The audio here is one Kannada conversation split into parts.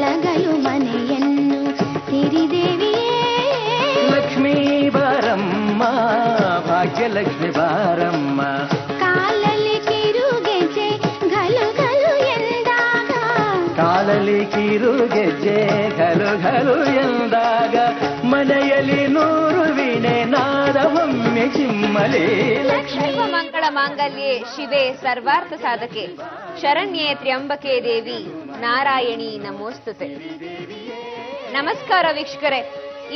ಬೆಳಗಲು ಮನೆಯನ್ನು ಸಿರಿದೇವಿಯೇ. ಲಕ್ಷ್ಮೀ ಬಾರಮ್ಮ ಭಾಗ್ಯಲಕ್ಷ್ಮಿ ಬಾರಮ್ಮ. ಕಾಲಲ್ಲಿ ಕಿರುಗೆಜ್ಜೆ ಘಲು ಘಲು ಎಂದಾಗ, ಕಾಲಲ್ಲಿ ಕಿರುಗೆಜ್ಜೆ ಘಲು ಘಲು ಎಂದಾಗ, ಮನೆಯಲ್ಲಿ ನೂರು ವೀಣೆ ನಾದವೊಮ್ಮೆ ಚಿಮ್ಮಲಿ. ಲಕ್ಷ್ಮೀ ಮಂಗಳ ಮಾಂಗಲ್ಯೆ ಶಿವೆ ಸರ್ವಾರ್ಥ ಸಾಧಕೆ ಶರಣ್ಯೇ ತ್ರ್ಯಂಬಕೆ ದೇವಿ ನಾರಾಯಣಿ ನಮೋಸ್ತುತೆ. ನಮಸ್ಕಾರ ವೀಕ್ಷಕರೇ,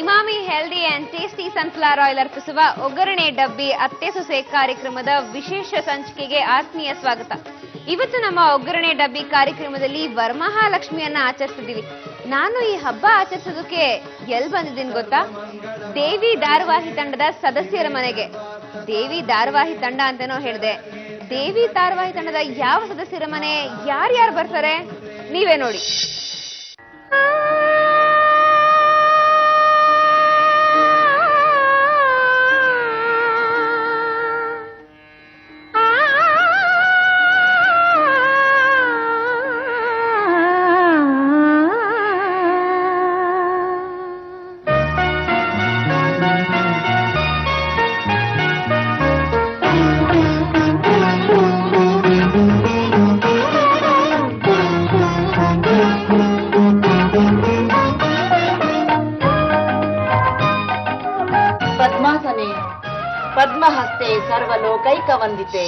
Emami healthy and tasty sunflower oil ಅರ್ಪಿಸುವ ಒಗ್ಗರಣೆ ಡಬ್ಬಿ ಅತ್ತೆ ಸೊಸೆ ಕಾರ್ಯಕ್ರಮದ ವಿಶೇಷ ಸಂಚಿಕೆಗೆ ಆತ್ಮೀಯ ಸ್ವಾಗತ. ಇವತ್ತು ನಮ್ಮ ಒಗ್ಗರಣೆ ಡಬ್ಬಿ ಕಾರ್ಯಕ್ರಮದಲ್ಲಿ ವರಮಹಾಲಕ್ಷ್ಮಿಯನ್ನ ಆಚರಿಸಿದೀವಿ. ನಾನು ಈ ಹಬ್ಬ ಆಚರಿಸೋದಕ್ಕೆ ಎಲ್ಲಿ ಬಂದಿದ್ದೀನಿ ಗೊತ್ತಾ? ದೇವಿ ಧಾರಾವಾಹಿ ತಂಡದ ಸದಸ್ಯರ ಮನೆಗೆ. ದೇವಿ ಧಾರಾವಾಹಿ ತಂಡ ಅಂತನೋ ಹೇಳಿದೆ. ದೇವಿ ಧಾರಾವಾಹಿ ತಂಡದ ಯಾವ ಸದಸ್ಯರ ಮನೆ, ಯಾರ್ಯಾರು ಬರ್ತಾರೆ ನೀವೇ ನೋಡಿ. ಪದ್ಮಹಸ್ತೆ ಸರ್ವಲೋಕೈಕ ವಂದಿತೆ.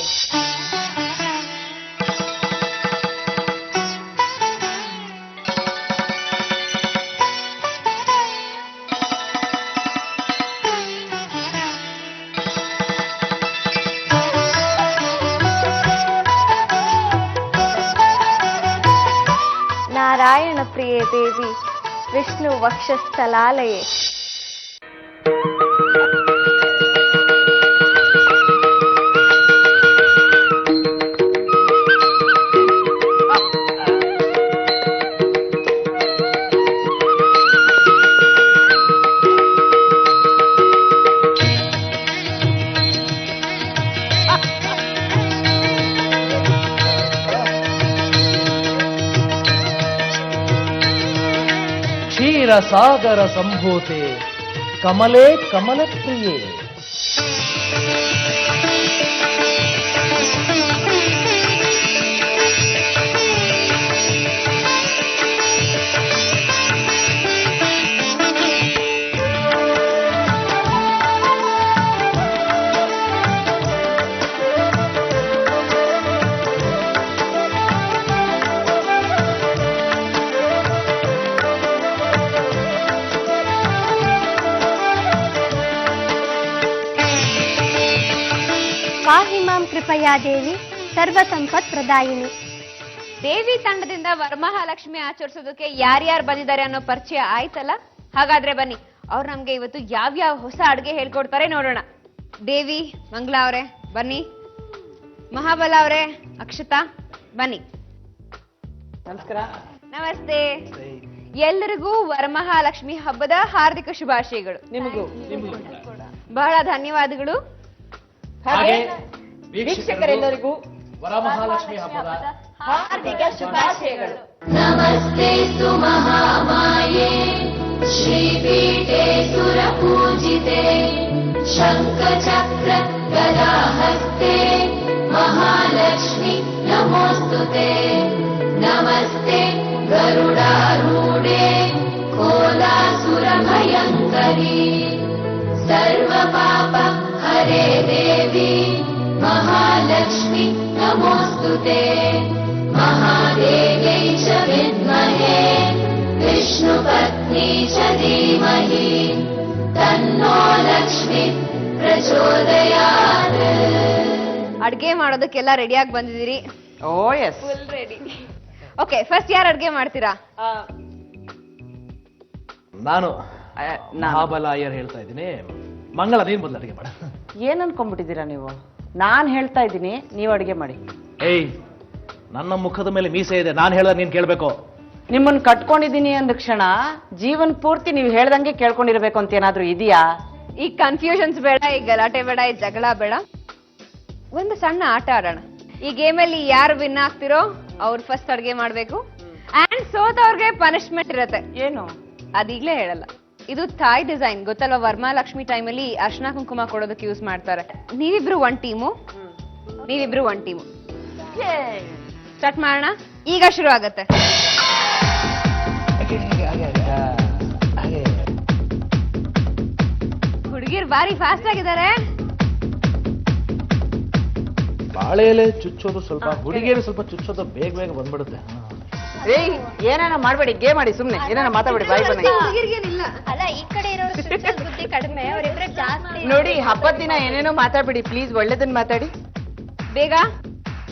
ನಾರಾಯಣ ಪ್ರಿಯೆ ದೇವಿ ವಿಷ್ಣು ವಕ್ಷಸ್ಥಲಾಲಯೇ. ಸಾಗರ ಸಂಭೂತೆ ಕಮಲೇ ಕಮಲ ಪ್ರಿಯೆ. ಪಾಹಿಮಾಂ ಕೃಪಯಾ ದೇವಿ ಸರ್ವ ಸಂಪತ್ ಪ್ರದಾಯಿನಿ. ದೇವಿ ತಂಡದಿಂದ ವರಮಹಾಲಕ್ಷ್ಮಿ ಆಚರಿಸೋದಕ್ಕೆ ಯಾರ್ಯಾರು ಬಂದಿದ್ದಾರೆ ಅನ್ನೋ ಪರಿಚಯ ಆಯ್ತಲ್ಲ. ಹಾಗಾದ್ರೆ ಬನ್ನಿ, ಅವ್ರು ನಮ್ಗೆ ಇವತ್ತು ಯಾವ್ಯಾವ ಹೊಸ ಅಡ್ಗೆ ಹೇಳ್ಕೊಡ್ತಾರೆ ನೋಡೋಣ. ದೇವಿ ಮಂಗಳಾ ಅವರೇ ಬನ್ನಿ, ಮಹಾಬಲ ಅವರೇ, ಅಕ್ಷತಾ ಬನ್ನಿ. ನಮಸ್ಕಾರ. ನಮಸ್ತೆ. ಎಲ್ಲರಿಗೂ ವರಮಹಾಲಕ್ಷ್ಮಿ ಹಬ್ಬದ ಹಾರ್ದಿಕ ಶುಭಾಶಯಗಳು. ನಿಮಗೂ ಬಹಳ ಧನ್ಯವಾದಗಳು. ಹಾಗೆ ವೀಕ್ಷಕರೆಲ್ಲರಿಗೂ ವರಮಹಾಲಕ್ಷ್ಮಿ ಹಬ್ಬದ ಹಾರ್ದಿಕ ಶುಭಾಶಯಗಳು. ನಮಸ್ತೆಸ್ತು ಮಹಾಮಾಯೇ ಶ್ರೀಪೀಠೆ ಸುರಪೂಜಿತೆ ಶಂಖಚಕ್ರ ಗದಾಹಸ್ತೆ ಮಹಾಲಕ್ಷ್ಮಿ ನಮೋಸ್ತುತೆ. ನಮಸ್ತೆ ಗರುಡಾರೂಢೆ ಕೋಲಾಸುರ ಭಯಂಕರಿ ಸರ್ವ ಪಾಪ ಹರೇ ದೇವಿ ಮಹಾಲಕ್ಷ್ಮಿ ನಮೋಸ್ತುತೆ. ಮಹಾದೇವ್ಯೈ ಚ ವಿದ್ಮಹೇ ವಿಷ್ಣು ಪತ್ನಿ ಚ ಧೀಮಹಿ ತನ್ನೋ ಲಕ್ಷ್ಮಿ ಪ್ರಚೋದಯಾತ್. ಅಡ್ಗೆ ಮಾಡೋದಕ್ಕೆಲ್ಲ ರೆಡಿಯಾಗಿ ಬಂದಿದ್ದೀರಿ? Oh yes, full ready. Okay, first ಯಾರು ಅಡ್ಗೆ ಮಾಡ್ತೀರಾ? ನಾನು ಮಹಾಬಲ ಅಯ್ಯರ್ ಹೇಳ್ತಾ ಇದ್ದೀನಿ. ಮಂಗಳ ನೀನ್ ಮೊದಲು ಅಡಿಗೆ ಮಾಡ. ಏನ್ ಅನ್ಕೊಂಡ್ಬಿಟ್ಟಿದ್ದೀರಾ ನೀವು? ನಾನ್ ಹೇಳ್ತಾ ಇದ್ದೀನಿ, ನೀವು ಅಡಿಗೆ ಮಾಡಿ. ಏಯ್, ನನ್ನ ಮುಖದ ಮೇಲೆ ಮೀಸೆ ಇದೆ, ನಾನು ಹೇಳ್ದಾಗ ನೀನ್ ಕೇಳ್ಬೇಕು. ನಿಮ್ಮನ್ನ ಕಟ್ಕೊಂಡಿದ್ದೀನಿ ಅಂದ ಕ್ಷಣ ಜೀವನ್ ಪೂರ್ತಿ ನೀವು ಹೇಳ್ದಂಗೆ ಕೇಳ್ಕೊಂಡಿರ್ಬೇಕು ಅಂತ ಏನಾದ್ರೂ ಇದೆಯಾ? ಈ ಕನ್ಫ್ಯೂಷನ್ಸ್ ಬೇಡ, ಈ ಗಲಾಟೆ ಬೇಡ, ಈ ಜಗಳ ಬೇಡ. ಒಂದು ಸಣ್ಣ ಆಟ ಆಡೋಣ. ಈ ಗೇಮಲ್ಲಿ ಯಾರು ವಿನ್ ಆಗ್ತಿರೋ ಅವ್ರು ಫಸ್ಟ್ ಅಡ್ಗೆ ಮಾಡ್ಬೇಕು. ಅಂಡ್ ಸೋತವ್ರಿಗೆ ಪನಿಷ್ಮೆಂಟ್ ಇರತ್ತೆ. ಏನು? ಅದೀಗ್ಲೇ ಹೇಳಲ್ಲ. ಇದು ಥಾಯ್ ಡಿಸೈನ್ ಗೊತ್ತಲ್ವಾ? ವರಮಹಾಲಕ್ಷ್ಮಿ ಟೈಮಲ್ಲಿ ಅರ್ಶನ ಕುಂಕುಮ ಕೊಡೋದಕ್ಕೆ ಯೂಸ್ ಮಾಡ್ತಾರೆ. ನೀವಿಬ್ರು ಒಂದ್ ಟೀಮು, ನೀವಿಬ್ರು ಒಂದ್ ಟೀಮು. ಸ್ಟಾರ್ಟ್ ಮಾಡೋಣ. ಈಗ ಶುರು ಆಗತ್ತೆ. ಹುಡುಗಿರ್ ಬಾರಿ ಫಾಸ್ಟ್ ಆಗಿದ್ದಾರೆ. ಬಾಳೆ ಎಲೆ ಚುಚ್ಚೋದು ಸ್ವಲ್ಪ, ಹುಡುಗಿಯರು ಸ್ವಲ್ಪ ಚುಚ್ಚೋದು ಬೇಗ ಬೇಗ ಬಂದ್ಬಿಡುತ್ತೆ. ಏಯ್, ಏನಾನ ಮಾಡ್ಬೇಡಿ, ಗೇಮ್ ಮಾಡಿ ಸುಮ್ನೆ, ಏನಾನ ಮಾತಾಡ್ಬೇಡಿ, ಬಾಯಿ ಬಂದಂಗೆ. ಅಲ್ಲ, ಈ ಕಡೆ ಇರೋರು ಬುದ್ಧಿ ಕಡಿಮೆ, ಅವರಿಬ್ರೆ ಜಾಸ್ತಿ. ನೋಡಿ, ಹಬ್ಬದ ದಿನ ಏನೇನೋ ಮಾತಾಡ್ಬೇಡಿ ಪ್ಲೀಸ್, ಒಳ್ಳೇದನ್ನ ಮಾತಾಡಿ. ಬೇಗ.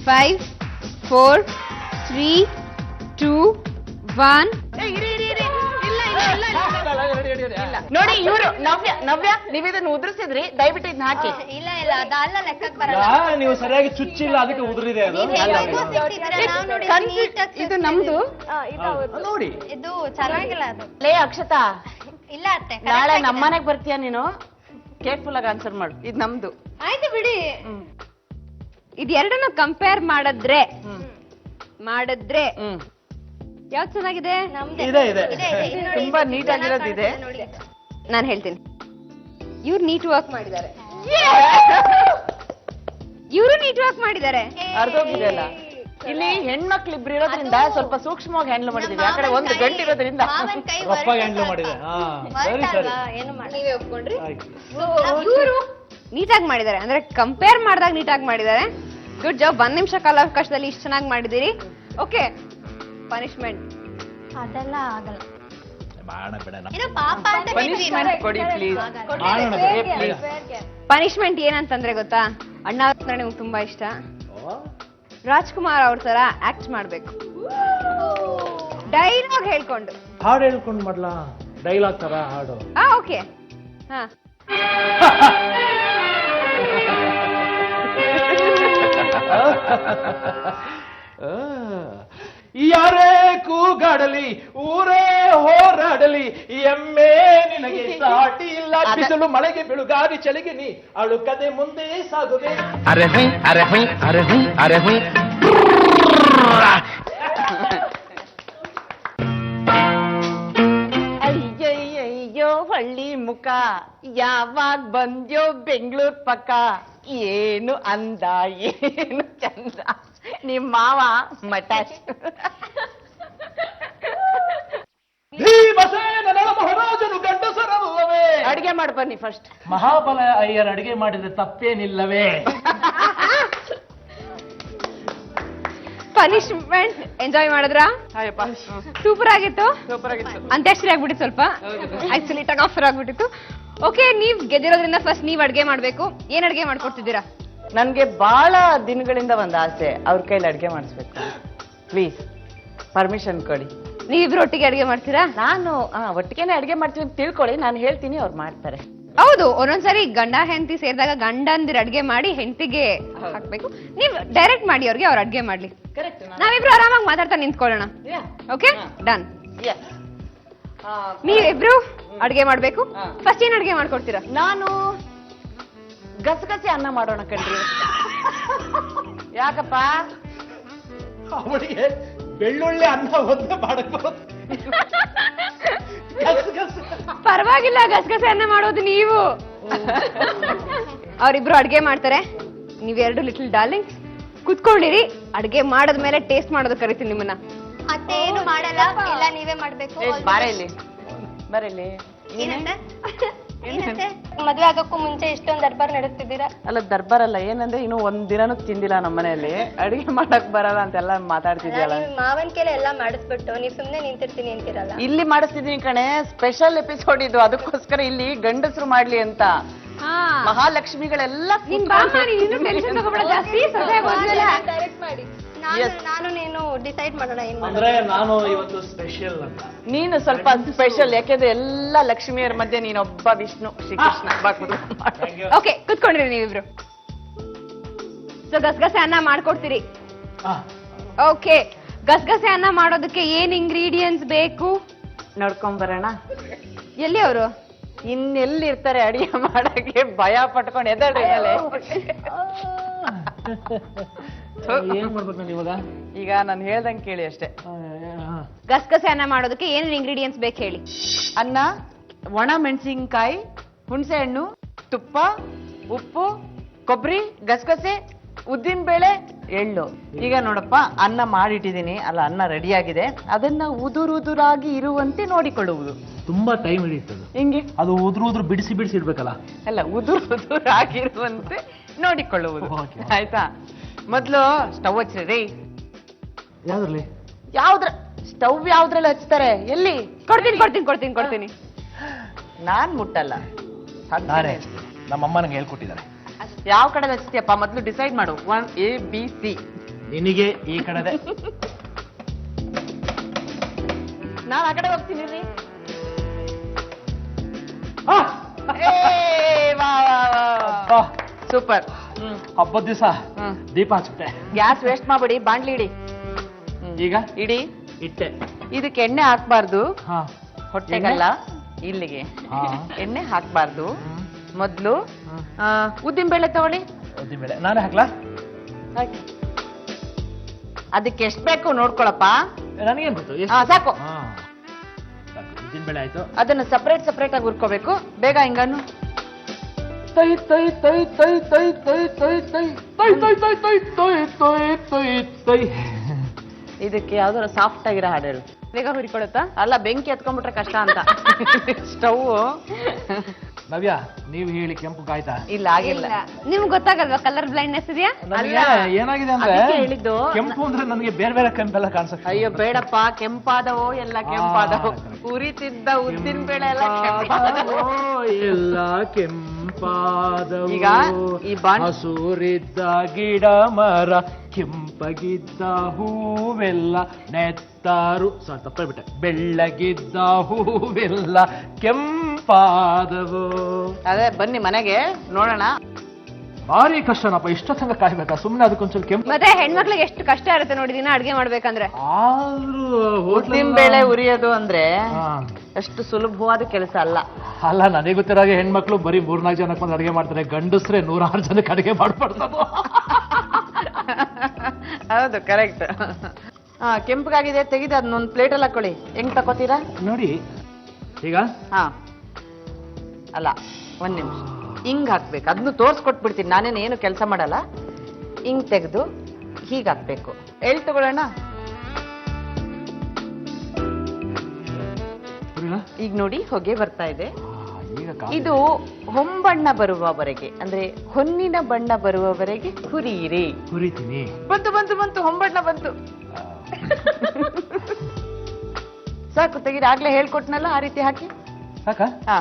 5 4 3 2 1. ನೋಡಿ ಇವರು ನವ್ಯ ನೀವಿದನ್ನ ಉದುರಿಸಿದ್ರಿ, ದಯವಿಟ್ಟು ಇದನ್ನ ಹಾಕಿ. ಇಲ್ಲ ಇಲ್ಲ, ಅದಲ್ಲ ಲೆಕ್ಕಕ್ಕೆ ಬರಲ್ಲ. ನೀವು ಸರಿಯಾಗಿ ಚುಚ್ಚಿಲ್ಲ, ಅದಕ್ಕೆ ಉದುರಿದೆ ಅದು. ಇದು ನಮ್ದು ನೋಡಿ, ಇದು ಚೆನ್ನಾಗಿಲ್ಲ ಅದು. ಲೇ ಅಕ್ಷತಾ, ಇಲ್ಲ ಅತ್ತೆ, ನಾಳೆ ನಮ್ಮನೆಗ್ ಬರ್ತೀಯ ನೀನು? ಕೇರ್ಫುಲ್ ಆಗಿ ಆನ್ಸರ್ ಮಾಡು, ಇದು ನಮ್ದು. ಆಯ್ತು ಬಿಡಿ. ಇದು ಎರಡನ್ನ ಕಂಪೇರ್ ಮಾಡಿದ್ರೆ ಯಾವ್ದು ಚೆನ್ನಾಗಿದೆ? ಇದೆ ಇದೆ. ತುಂಬಾ ನೀಟ್ ಆಗಿರೋದಿದೆ. ನಾನು ಹೇಳ್ತೀನಿ, ಇವ್ರು ನೀಟ್ ವರ್ಕ್ ಮಾಡಿದ್ದಾರೆ, ಇವರು ನೀಟ್ ವರ್ಕ್ ಮಾಡಿದ್ದಾರೆ. ಅರ್ಧೋಗಿದೆ ಅಲ್ಲ. ಇಲ್ಲಿ ಹೆಣ್ಮಕ್ಳು ಇಬ್ರು ಇರೋದ್ರಿಂದ ಸ್ವಲ್ಪ ಸೂಕ್ಷ್ಮವಾಗಿ ಹ್ಯಾಂಡಲ್ ಮಾಡಿದೀವಿ. ಆ ಕಡೆ ಒಂದು ಗಂಟು ಇರೋದ್ರಿಂದ ಮಾವನ್ ಕೈ ರಫಾಗಿ ಹ್ಯಾಂಡಲ್ ಮಾಡಿದೆ. ಸರಿ ಸರಿ, ಏನು ಮಾಡಿ. ನೀವೇ ಒಪ್ಕೊಂಡ್ರಿ. ಆಯ್ತು. ಇವರು ನೀಟಾಗಿ ಮಾಡಿದ್ದಾರೆ, ಅಂದ್ರೆ ಕಂಪೇರ್ ಮಾಡಿದಾಗ ನೀಟಾಗಿ ಮಾಡಿದ್ದಾರೆ. Good job. 1 ನಿಮಿಷ ಕಾಲಾವಕಾಶದಲ್ಲಿ ಇಷ್ಟು ಚೆನ್ನಾಗಿ ಮಾಡಿದಿರಿ. ಓಕೆ, ಪನಿಷ್ಮೆಂಟ್ ಅದೆಲ್ಲ ಆಗಲ್ಲ. ಮಾಡೋಣ ಬಿಡೋಣ. ಏನೋ ಪಾಪ ಅಂತ ಪನಿಷ್ಮೆಂಟ್ ಕೊಡಿ ಪ್ಲೀಸ್. ಮಾಡೋಣ ಬಿಡಿ. ಪನಿಷ್ಮೆಂಟ್ ಏನಂತಂದ್ರೆ ಗೊತ್ತಾ? ಅಣ್ಣ ಅಂದ್ರೆ ನಿಮ್ಗೆ ತುಂಬಾ ಇಷ್ಟ. ರಾಜ್ಕುಮಾರ್ ಅವ್ರ ತರ ಆಕ್ಟ್ ಮಾಡ್ಬೇಕು, ಡೈಲಾಗ್ ಹೇಳ್ಕೊಂಡು. ಹಾಡು ಹೇಳ್ಕೊಂಡು ಮಾಡ್ಲಾ? ಡೈಲಾಗ್ ತರ ಹಾಡು? ಓಕೆ. ಹಾ, ಯಾರೇ ಕೂಗಾಡಲಿ, ಊರೇ ಹೋರಾಡಲಿ, ಎಮ್ಮೆ ನಿನಗೆ ಸಾಟಿ ಇಲ್ಲ. ಬಿಸಿಲು ಮಳೆಗೆ, ಬೆಳುಗಾರಿ ಚಳಿಗೆ, ನೀ ಅಳುಕದೆ ಮುಂದೆ ಸಾಗುವೆ. ಅರೆ ಹುಯ್ ಅರೆ ಹುಯ್ ಅರೆ ಹುಯ್ ಅರೆ ಹುಯ್. ಅಯ್ಯಯ್ಯಯ್ಯೋ ಹಳ್ಳಿ ಮುಖ, ಯಾವಾಗ ಬಂದ್ಯೋ ಬೆಂಗಳೂರು ಪಕ್ಕ, ಏನು ಅಂದ ಏನು ಚಂದ, ನಿಮ್ ಮಾವ ಮಟಾಶ್. ಭೀಮಸೇನ ನಳ ಮಹಾರಾಜನು ಗಂಡಸರಲ್ಲವೇ? ಅಡಿಗೆ ಮಾಡಿ ಬನ್ನಿ ಫಸ್ಟ್. ಮಹಾಬಲ ಅಯ್ಯರ್ ಅಡಿಗೆ ಮಾಡಿದ್ರೆ ತಪ್ಪೇನಿಲ್ಲವೇ? ಪನಿಷ್ಮೆಂಟ್ ಎಂಜಾಯ್ ಮಾಡಿದ್ರಾ? ಅಯ್ಯಪ್ಪ, ಸೂಪರ್ ಆಗಿತ್ತು. ಸೂಪರ್ ಆಗಿತ್ತು. ಅಂತ್ಯಾಕ್ಷರಿ ಆಗ್ಬಿಟ್ಟಿತ್ತು, ಸ್ವಲ್ಪ ಆಕ್ಚುಲಿ ಟಗ್ ಆಫರ್ ಆಗ್ಬಿಟ್ಟಿತ್ತು. ಓಕೆ, ನೀವ್ ಗೆದ್ದಿರೋದ್ರಿಂದ ಫಸ್ಟ್ ನೀವ್ ಅಡ್ಗೆ ಮಾಡ್ಬೇಕು. ಏನ್ ಅಡ್ಗೆ ಮಾಡ್ಕೊಡ್ತಿದ್ದೀರಾ? ನನ್ಗೆ ಬಹಳ ದಿನಗಳಿಂದ ಒಂದು ಆಸೆ, ಅವ್ರ ಕೈಲಿ ಅಡ್ಗೆ ಮಾಡಿಸ್ಬೇಕು. ಪ್ಲೀಸ್ ಪರ್ಮಿಷನ್ ಕೊಡಿ. ನೀವಿಬ್ರು ಒಟ್ಟಿಗೆ ಅಡ್ಗೆ ಮಾಡ್ತೀರಾ? ನಾನು ಒಟ್ಟಿಗೆನೆ ಅಡ್ಗೆ ಮಾಡ್ತೀವಿ ಅಂತ ತಿಳ್ಕೊಳ್ಳಿ, ನಾನು ಹೇಳ್ತೀನಿ, ಅವ್ರು ಮಾಡ್ತಾರೆ. ಹೌದು, ಒಂದೊಂದ್ಸರಿ ಗಂಡ ಹೆಂಡತಿ ಸೇರಿದಾಗ ಗಂಡಂದಿರ ಅಡ್ಗೆ ಮಾಡಿ ಹೆಂಡತಿಗೆ ಹಾಕ್ಬೇಕು. ನೀವ್ ಡೈರೆಕ್ಟ್ ಮಾಡಿ ಅವ್ರಿಗೆ, ಅವ್ರ ಅಡ್ಗೆ ಮಾಡ್ಲಿ. ನಾವಿಬ್ರು ಆರಾಮಾಗಿ ಮಾತಾಡ್ತಾ ನಿಂತ್ಕೊಳ್ಳೋಣ. Okay, done. ನೀವಿಬ್ರು ಅಡ್ಗೆ ಮಾಡ್ಬೇಕು. ಫಸ್ಟ್ ಏನ್ ಅಡ್ಗೆ ಮಾಡ್ಕೊಡ್ತೀರಾ? ನಾನು ಗಸಗಸೆ ಅನ್ನ ಮಾಡೋಣ ಕಣ್ರಿ. ಯಾಕಪ್ಪ? ಅವಳಿಗೆ ಬೆಳ್ಳುಳ್ಳಿ ಅನ್ನ ಒಂದೇ ಮಾಡಕ್ ಬರುತ್ತೆ. ಪರವಾಗಿಲ್ಲ, ಗಸಗಸೆ ಅನ್ನ ಮಾಡೋದು ನೀವು. ಅವ್ರಿಬ್ರು ಅಡ್ಗೆ ಮಾಡ್ತಾರೆ, ನೀವೆರಡು ಲಿಟಲ್ ಡಾರ್ಲಿಂಗ್ಸ್ ಕುತ್ಕೊಂಡಿರಿ. ಅಡ್ಗೆ ಮಾಡದ್ಮೇಲೆ ಟೇಸ್ಟ್ ಮಾಡೋದು ಕರಿತೀನಿ ನಿಮ್ಮನ್ನ. ಅತ್ತೆ ಏನು ಮಾಡಲ್ಲ, ಎಲ್ಲ ನೀವೇ ಮಾಡ್ಬೇಕು. ಬಾರಲ್ಲಿ ಬರಲಿ. ಏನಂತೆ? ಏನಂತೆ? ಮದ್ವೆ ಆಗಕ್ಕೂ ಮುಂಚೆ ಇಷ್ಟೊಂದು ದರ್ಬಾರ್ ನಡೆಸ್ತಿದ್ದೀರಾ? ಅಲ್ಲ, ದರ್ಬಾರಲ್ಲ, ಏನಂದ್ರೆ ಇನ್ನು ಒಂದ್ ದಿನಾನು ತಿಂದಿಲ್ಲ ನಮ್ಮ ಮನೆಯಲ್ಲಿ, ಅಡಿಗೆ ಮಾಡಕ್ ಬರಲ್ಲ ಅಂತೆಲ್ಲ ಮಾತಾಡ್ತಿದ್ಯಲ್ಲ. ಮಾವನ್ ಕೆಲ ಎಲ್ಲ ಮಾಡಿಸ್ಬಿಟ್ಟು ನೀವ್ ಸುಮ್ನೆ ನಿಂತಿರ್ತೀನಿ ಅಂತಿರಲ್ಲ. ಇಲ್ಲಿ ಮಾಡಿಸ್ತಿದೀನಿ ಕಣೆ, ಸ್ಪೆಷಲ್ ಎಪಿಸೋಡ್ ಇದು, ಅದಕ್ಕೋಸ್ಕರ ಇಲ್ಲಿ ಗಂಡಸರು ಮಾಡ್ಲಿ ಅಂತ. ಮಹಾಲಕ್ಷ್ಮಿಗಳೆಲ್ಲ ನಿನ್ ಬಾಮ, ನೀನು ಟೆನ್ಷನ್ ತಗೋಬೇಡ ಜಾಸ್ತಿ. ಡೈರೆಕ್ಟ್ ಮಾಡಿ. ನಾನು ನೀನು ಡಿಸೈಡ್ ಮಾಡೋಣ ಏನ್ ಮಾಡೋಣ. ಅಂದ್ರೆ ನಾನು ಇವತ್ತು ಸ್ಪೆಷಲ್ ಅಂತ. ನೀನು ಸ್ವಲ್ಪ ಸ್ಪೆಷಲ್, ಯಾಕೆಂದ್ರೆ ಎಲ್ಲ ಲಕ್ಷ್ಮಿಯರ ಮಧ್ಯೆ ನೀನೊಬ್ಬ ವಿಷ್ಣು ಶ್ರೀಕೃಷ್ಣ. ಓಕೆ, ಕುತ್ಕೊಂಡ್ರಿ ನೀವಿಬ್ರು. ಸೊ ಗಸಗಸೆ ಅನ್ನ ಮಾಡ್ಕೊಡ್ತೀರಿ. ಓಕೆ, ಗಸಗಸೆ ಅನ್ನ ಮಾಡೋದಕ್ಕೆ ಏನ್ ಇಂಗ್ರೀಡಿಯೆಂಟ್ಸ್ ಬೇಕು ನೋಡ್ಕೊಂಬರೋಣ. ಎಲ್ಲಿ ಅವರು? ಇನ್ನೆಲ್ಲಿರ್ತಾರೆ ಅಡಿಗೆ ಮಾಡಕ್ಕೆ, ಭಯ ಪಟ್ಕೊಂಡು ಎದಳ್ರಿ ಮೇಲೆ. ಏನ್ ಮಾಡ್ಬೇಕು ನಾನು ಇವಾಗ? ಈಗ ನಾನು ಹೇಳ್ದಂಗೆ ಕೇಳಿ ಅಷ್ಟೇ. ಗಸಗಸೆ ಅನ್ನ ಮಾಡೋದಕ್ಕೆ ಏನೇನು ಇಂಗ್ರೀಡಿಯೆಂಟ್ಸ್ ಬೇಕು ಹೇಳಿ. ಅನ್ನ, ಒಣ ಮೆಣಸಿನ್ಕಾಯಿ, ಹುಣಸೆ ಹಣ್ಣು, ತುಪ್ಪ, ಉಪ್ಪು, ಕೊಬ್ಬರಿ, ಗಸಗಸೆ, ಉದ್ದಿನ ಬೇಳೆ, ಎಳ್ಳು. ಈಗ ನೋಡಪ್ಪ, ಅನ್ನ ಮಾಡಿಟ್ಟಿದ್ದೀನಿ ಅಲ್ಲ, ಅನ್ನ ರೆಡಿಯಾಗಿದೆ. ಅದನ್ನ ಉದುರಾಗಿ ಇರುವಂತೆ ನೋಡಿಕೊಳ್ಳುವುದು. ತುಂಬಾ ಟೈಮ್ ಹಿಡಿಯುತ್ತದೆ. ಹಿಂಗೆ ಅದು ಉದ್ರು ಬಿಡಿಸಿ ಇಡ್ಬೇಕಲ್ಲ. ಅಲ್ಲ, ಉದುರಾಗಿರುವಂತೆ ನೋಡಿಕೊಳ್ಳುವುದು. Okay. ಆಯ್ತಾ? ಮೊದ್ಲು ಸ್ಟವ್ ಹಚ್ಚಿರಿ. ಯಾವ್ದ್ರಲ್ಲಿ? ಸ್ಟವ್ ಯಾವ್ದ್ರಲ್ಲಿ ಹಚ್ತಾರೆ? ಎಲ್ಲಿ? ಕೊಡ್ತೀನಿ. ನಾನ್ ಮುಟ್ಟಲ್ಲ. ನಾನೇ, ನಮ್ಮಮ್ಮ ನಂಗೆ ಹೇಳ್ಕೊಟ್ಟಿದ್ದಾರೆ. ಯಾವ ಕಡೆ ಹಚ್ತೀಯಪ್ಪ ಮೊದ್ಲು ಡಿಸೈಡ್ ಮಾಡು. 1 A B C. ನಿನಗೆ ಈ ಕಡೆದೆ. ನಾನ್ ಆ ಕಡೆ ಹೋಗ್ತೀನಿ ರೀ. ಸೂಪರ್. ಹಬ್ಬದ ದಿವಸ ದೀಪ ಹಚ್ಬಿಟ್ಟೆ. ಗ್ಯಾಸ್ ವೇಸ್ಟ್ ಮಾಡ್ಬಿಡಿ, ಬಾಂಡ್ಲಿ ಇಡಿ. ಈಗ ಇಡಿ. ಇಟ್ಟೆ. ಇದಕ್ಕೆ ಎಣ್ಣೆ ಹಾಕ್ಬಾರ್ದು. ಹಾ, ಹೊಟ್ಟೆಗಲ್ಲ, ಇಲ್ಲಿಗೆ ಹಾ. ಎಣ್ಣೆ ಹಾಕ್ಬಾರ್ದು. ಮೊದ್ಲು ಉದ್ದಿನ ಬೇಳೆ ತಗೊಳ್ಳಿ. ಉದ್ದಿನಬೇಳೆ ನಾನೇ ಹಾಕ್ಲಾ? ಅದಕ್ಕೆ ಎಷ್ಟ್ ಬೇಕು ನೋಡ್ಕೊಳಪ್ಪ. ನನಗೇನ್ ಗೊತ್ತು. ಸಾಕು. ಉದ್ದಿನಬೇಳೆ ಆಯ್ತು. ಅದನ್ನ ಸಪರೇಟ್ ಆಗಿ ಹುರ್ಕೋಬೇಕು. ಬೇಗ ಹಿಂಗನ್ನು ತೈ ತೈ ತೈ ತೈ ತೈ ತೈ ತೈ ತೈ ತೈ ತೈ ತೈ ತೈ ತೈ ತೈ ತೈ ತೈ. ಇದಕ್ಕೆ ಯಾವ್ದಾರ ಸಾಫ್ಟ್ ಆಗಿರೋ ಹಾಡು ಹೇಳು. ಬೇಗ ಹುರಿಕೊಳುತ್ತಾ? ಅಲ್ಲ, ಬೆಂಕಿ ಹತ್ಕೊಂಡ್ಬಿಟ್ರೆ ಕಷ್ಟ ಅಂತ. ಸ್ಟವ್ ನವ್ಯ, ನೀವು ಹೇಳಿ. ಕೆಂಪು ಕಾಯ್ತಾ? ಇಲ್ಲ, ಆಗಿಲ್ಲ. ನಿಮ್ಗೆ ಗೊತ್ತಾಗಲ್ವಾ ಕಲರ್ ಬ್ಲೈಂಡ್ನೆಸ್ ಇದೆಯಾ? ನನಗೆ ಏನಾಗಿದೆ ಅಂದ್ರೆ, ಅದಕ್ಕೆ ಹೇಳಿದ್ದು. ಕೆಂಪು ಅಂದ್ರೆ ನನಗೆ ಬೇರೆ ಕೆಂಪೆಲ್ಲ ಕಾಣಿಸುತ್ತೆ. ಅಯ್ಯೋ ಬೇಡಪ್ಪ, ಕೆಂಪಾದವೋ ಎಲ್ಲ ಕೆಂಪಾದವೋ. ಉರಿತಿದ್ದ ಉದ್ದಿನ ಬೇಳೆ ಎಲ್ಲ ಕೆಂಪಾದವೋ. ಎಲ್ಲ ಕೆಂಪಾದವು. ಈಗ ಈ ಹಸೂರಿದ್ದ ಗಿಡ ಮರ, ಕೆಂಪಗಿದ್ದ ಹೂವೆಲ್ಲ, ನೆತ್ತಾರು ತಪ್ಪಿಬಿಟ್ಟೆ, ಬೆಳ್ಳಗಿದ್ದ ಹೂವೆಲ್ಲ ಕೆಂಪಾದವು. ಅದೇ ಬನ್ನಿ ಮನೆಗೆ ನೋಡೋಣ. ಭಾರಿ ಕಷ್ಟನಪ್ಪ, ಇಷ್ಟೊತ್ತಂಗ ಕಾಯ್ಬೇಕಾ? ಸುಮ್ನೆ ಅದಕ್ಕೊಂಚೂರು ಕೆಂಪು. ಮತ್ತೆ ಹೆಣ್ಮಕ್ಳಿಗೆ ಎಷ್ಟು ಕಷ್ಟ ಇರುತ್ತೆ ನೋಡಿ ದಿನ ಅಡ್ಗೆ ಮಾಡ್ಬೇಕಂದ್ರೆ. ಆದ್ರೂ ಉದ್ದಿನ ಬೇಳೆ ಉರಿಯೋದು ಅಂದ್ರೆ ಅಷ್ಟು ಸುಲಭವಾದ ಕೆಲಸ ಅಲ್ಲ. ಅಲ್ಲ, ನನಗೆ ಗೊತ್ತಿರೋ ಹಾಗೆ ಹೆಣ್ಮಕ್ಳು ಬರೀ 3-4 ಜನಕ್ಕೆ ಬಂದು ಅಡಿಗೆ ಮಾಡ್ತಾರೆ. ಗಂಡಸ್ರೆ 106 ಜನಕ್ಕೆ ಅಡಿಗೆ ಮಾಡ್ಬಾರ್ದು. ಹೌದು, ಕರೆಕ್ಟ್. ಕೆಂಪಗಾಗಿದೆ, ತೆಗೆದು ಅದನ್ನೊಂದು ಪ್ಲೇಟಲ್ಲಿ ಹಾಕೊಳ್ಳಿ. ಹೆಂಗ್ ತಕೋತೀರಾ ನೋಡಿ ಈಗ. ಅಲ್ಲ, 1 ನಿಮಿಷ. ಹಿಂಗ್ ಹಾಕ್ಬೇಕು. ಅದನ್ನು ತೋರ್ಸ್ಕೊಟ್ಬಿಡ್ತೀನಿ, ನಾನೇನು ಏನು ಕೆಲಸ ಮಾಡಲ್ಲ. ಹಿಂಗ್ ತೆಗೆದು ಹೀಗ್ ಹಾಕ್ಬೇಕು. ಎಳ್ ತಗೊಳ್ಳೋಣ. ಈಗ ನೋಡಿ, ಹೊಗೆ ಬರ್ತಾ ಇದೆ. ಇದು ಹೊಂಬಣ್ಣ ಬರುವವರೆಗೆ, ಅಂದ್ರೆ ಹೊನ್ನಿನ ಬಣ್ಣ ಬರುವವರೆಗೆ ಹುರಿಯಿರಿ. ಹುರಿತೀನಿ. ಬಂತು ಹೊಂಬಣ್ಣ ಬಂತು. ಸಾಕು, ತೆಗೀರಿ. ಆಗ್ಲೇ ಹೇಳ್ಕೊಟ್ನಲ್ಲ, ಆ ರೀತಿ ಹಾಕಿ. ಸಾಕ? ಹಾ,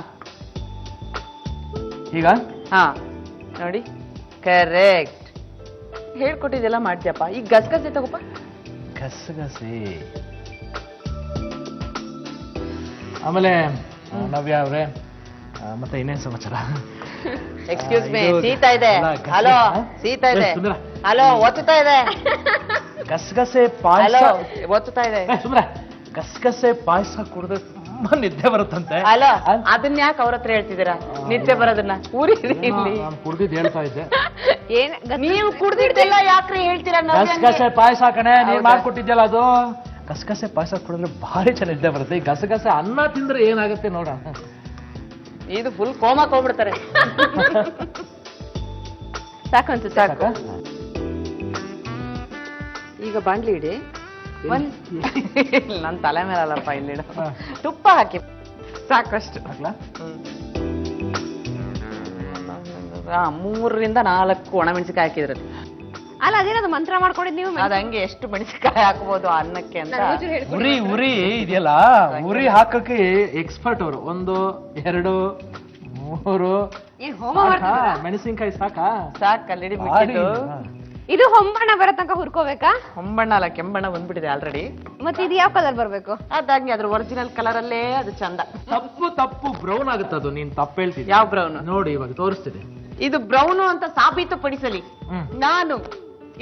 ಈಗ ನೋಡಿ, ಕರೆಕ್ಟ್. ಹೇಳ್ಕೊಟ್ಟಿದ್ದೆಲ್ಲ ಮಾಡ್ತೀಯಪ್ಪ. ಈಗ ಗಸಗಸೆ ತಗೋಪ. ಗಸಗಸೆ. ಆಮೇಲೆ ನವ್ಯ ಅವ್ರೆ, ಮತ್ತೆ ಇನ್ನೇನ್ ಸಮಾಚಾರ? ಎಕ್ಸ್ಕ್ಯೂಸ್ ಮೀ, ಸೀತಾ ಇದೆ. ಹಲೋ, ಸೀತಾ ಇದೆ. ಹಲೋ, ಒತ್ತುತ್ತಾ ಇದೆ. ಗಸಗಸೆ ಪಾಯಸ. ಹಲೋ, ಒತ್ತುತ್ತಾ ಇದೆ. ಸುಮ್ರೆ, ಗಸಗಸೆ ಪಾಯಸ ಕುಡಿದ್ರೆ ತುಂಬಾ ನಿದ್ದೆ ಬರುತ್ತಂತೆ. ಹಲೋ, ಅದನ್ನ ಯಾಕೆ ಅವ್ರ ಹತ್ರ ಹೇಳ್ತಿದ್ದೀರಾ? ನಿದ್ದೆ ಬರೋದನ್ನ ಊರಿರಿ ಇಲ್ಲಿ. ನಾನು ಕುಡ್ದಿದ್ದು ಹೇಳ್ತಾ ಇದ್ದೆ. ನೀವು ಕುಡ್ದಿದ್ದೆಲ್ಲ ಯಾಕ್ರಿ ಹೇಳ್ತೀರಾ? ಗಸಗಸೆ ಪಾಯಸ ಕಣೆ, ನೀನ್ ಮಾಡ್ಕೊಟ್ಟಿದ್ಯಲ್ಲ ಅದು. ಗಸಗಸೆ ಪಾಯಸ ಕುಡಿದ್ರೆ ಭಾರಿ ಚೆನ್ನಾಗಿ ನಿದ್ದೆ ಬರುತ್ತೆ. ಈ ಗಸಗಸೆ ಅನ್ನ ತಿಂದ್ರೆ ಏನಾಗುತ್ತೆ ನೋಡ. ಇದು ಫುಲ್ ಕೋಮಕ್ ಹೋಗ್ಬಿಡ್ತಾರೆ. ಸಾಕು ಅನ್ಸುತ್ತೆ. ಸಾಕು. ಈಗ ಬಾಂಡ್ಲಿ ಇಡಿ. ನನ್ ತಲೆ ಮೇಲಲ್ಲಪ್ಪ, ಇಲ್ಲಿಡು. ತುಪ್ಪ ಹಾಕಿ ಸಾಕಷ್ಟು. 3-4 ಒಣಮೆಣಸಿಕಾಯಿ ಹಾಕಿದ್ರಲ್ಲಿ. ಅಲ್ಲ, ಅದೇನದು ಮಂತ್ರ ಮಾಡ್ಕೊಂಡಿದ್ ನೀವು? ಅದ ಹಂಗೆ ಎಷ್ಟು ಮೆಣಸಿಕಾಯಿ ಹಾಕ್ಬೋದು ಅನ್ನಕ್ಕೆ ಅಂತ. ಉರಿ ಇದೆಯಲ್ಲ, ಉರಿ ಹಾಕಕ್ಕೆ ಎಕ್ಸ್ಪರ್ಟ್ ಅವರು. 1, 2, 3 ಮೆಣಸಿನ್ಕಾಯಿ ಸಾಕಾ? ಸಾಕಲ್ಲಿ ಮಿಕ್ಕಿದ್ದು. ಇದು ಹೊಂಬಣ್ಣ ಬರೋ ತನಕ ಹುರ್ಕೋಬೇಕಾ? ಹೊಂಬಣ್ಣ ಅಲ್ಲ, ಕೆಂಬಣ್ಣ ಬಂದ್ಬಿಟ್ಟಿದೆ ಆಲ್ರೆಡಿ. ಮತ್ತೆ ಇದು ಯಾವ ಕಲರ್ ಬರ್ಬೇಕು? ಅದಾಗಿ ಅದ್ರ ಒರಿಜಿನಲ್ ಕಲರ್ ಅಲ್ಲೇ ಅದು ಚಂದ. ತಪ್ಪು ಬ್ರೌನ್ ಆಗುತ್ತೆ ಅದು. ನೀನ್ ತಪ್ಪು ಹೇಳ್ತೀನಿ. ಯಾವ ಬ್ರೌನ್? ನೋಡಿ, ಇವಾಗ ತೋರಿಸ್ತೀನಿ. ಇದು ಬ್ರೌನು ಅಂತ ಸಾಬೀತು ಪಡಿಸಲಿ. ನಾನು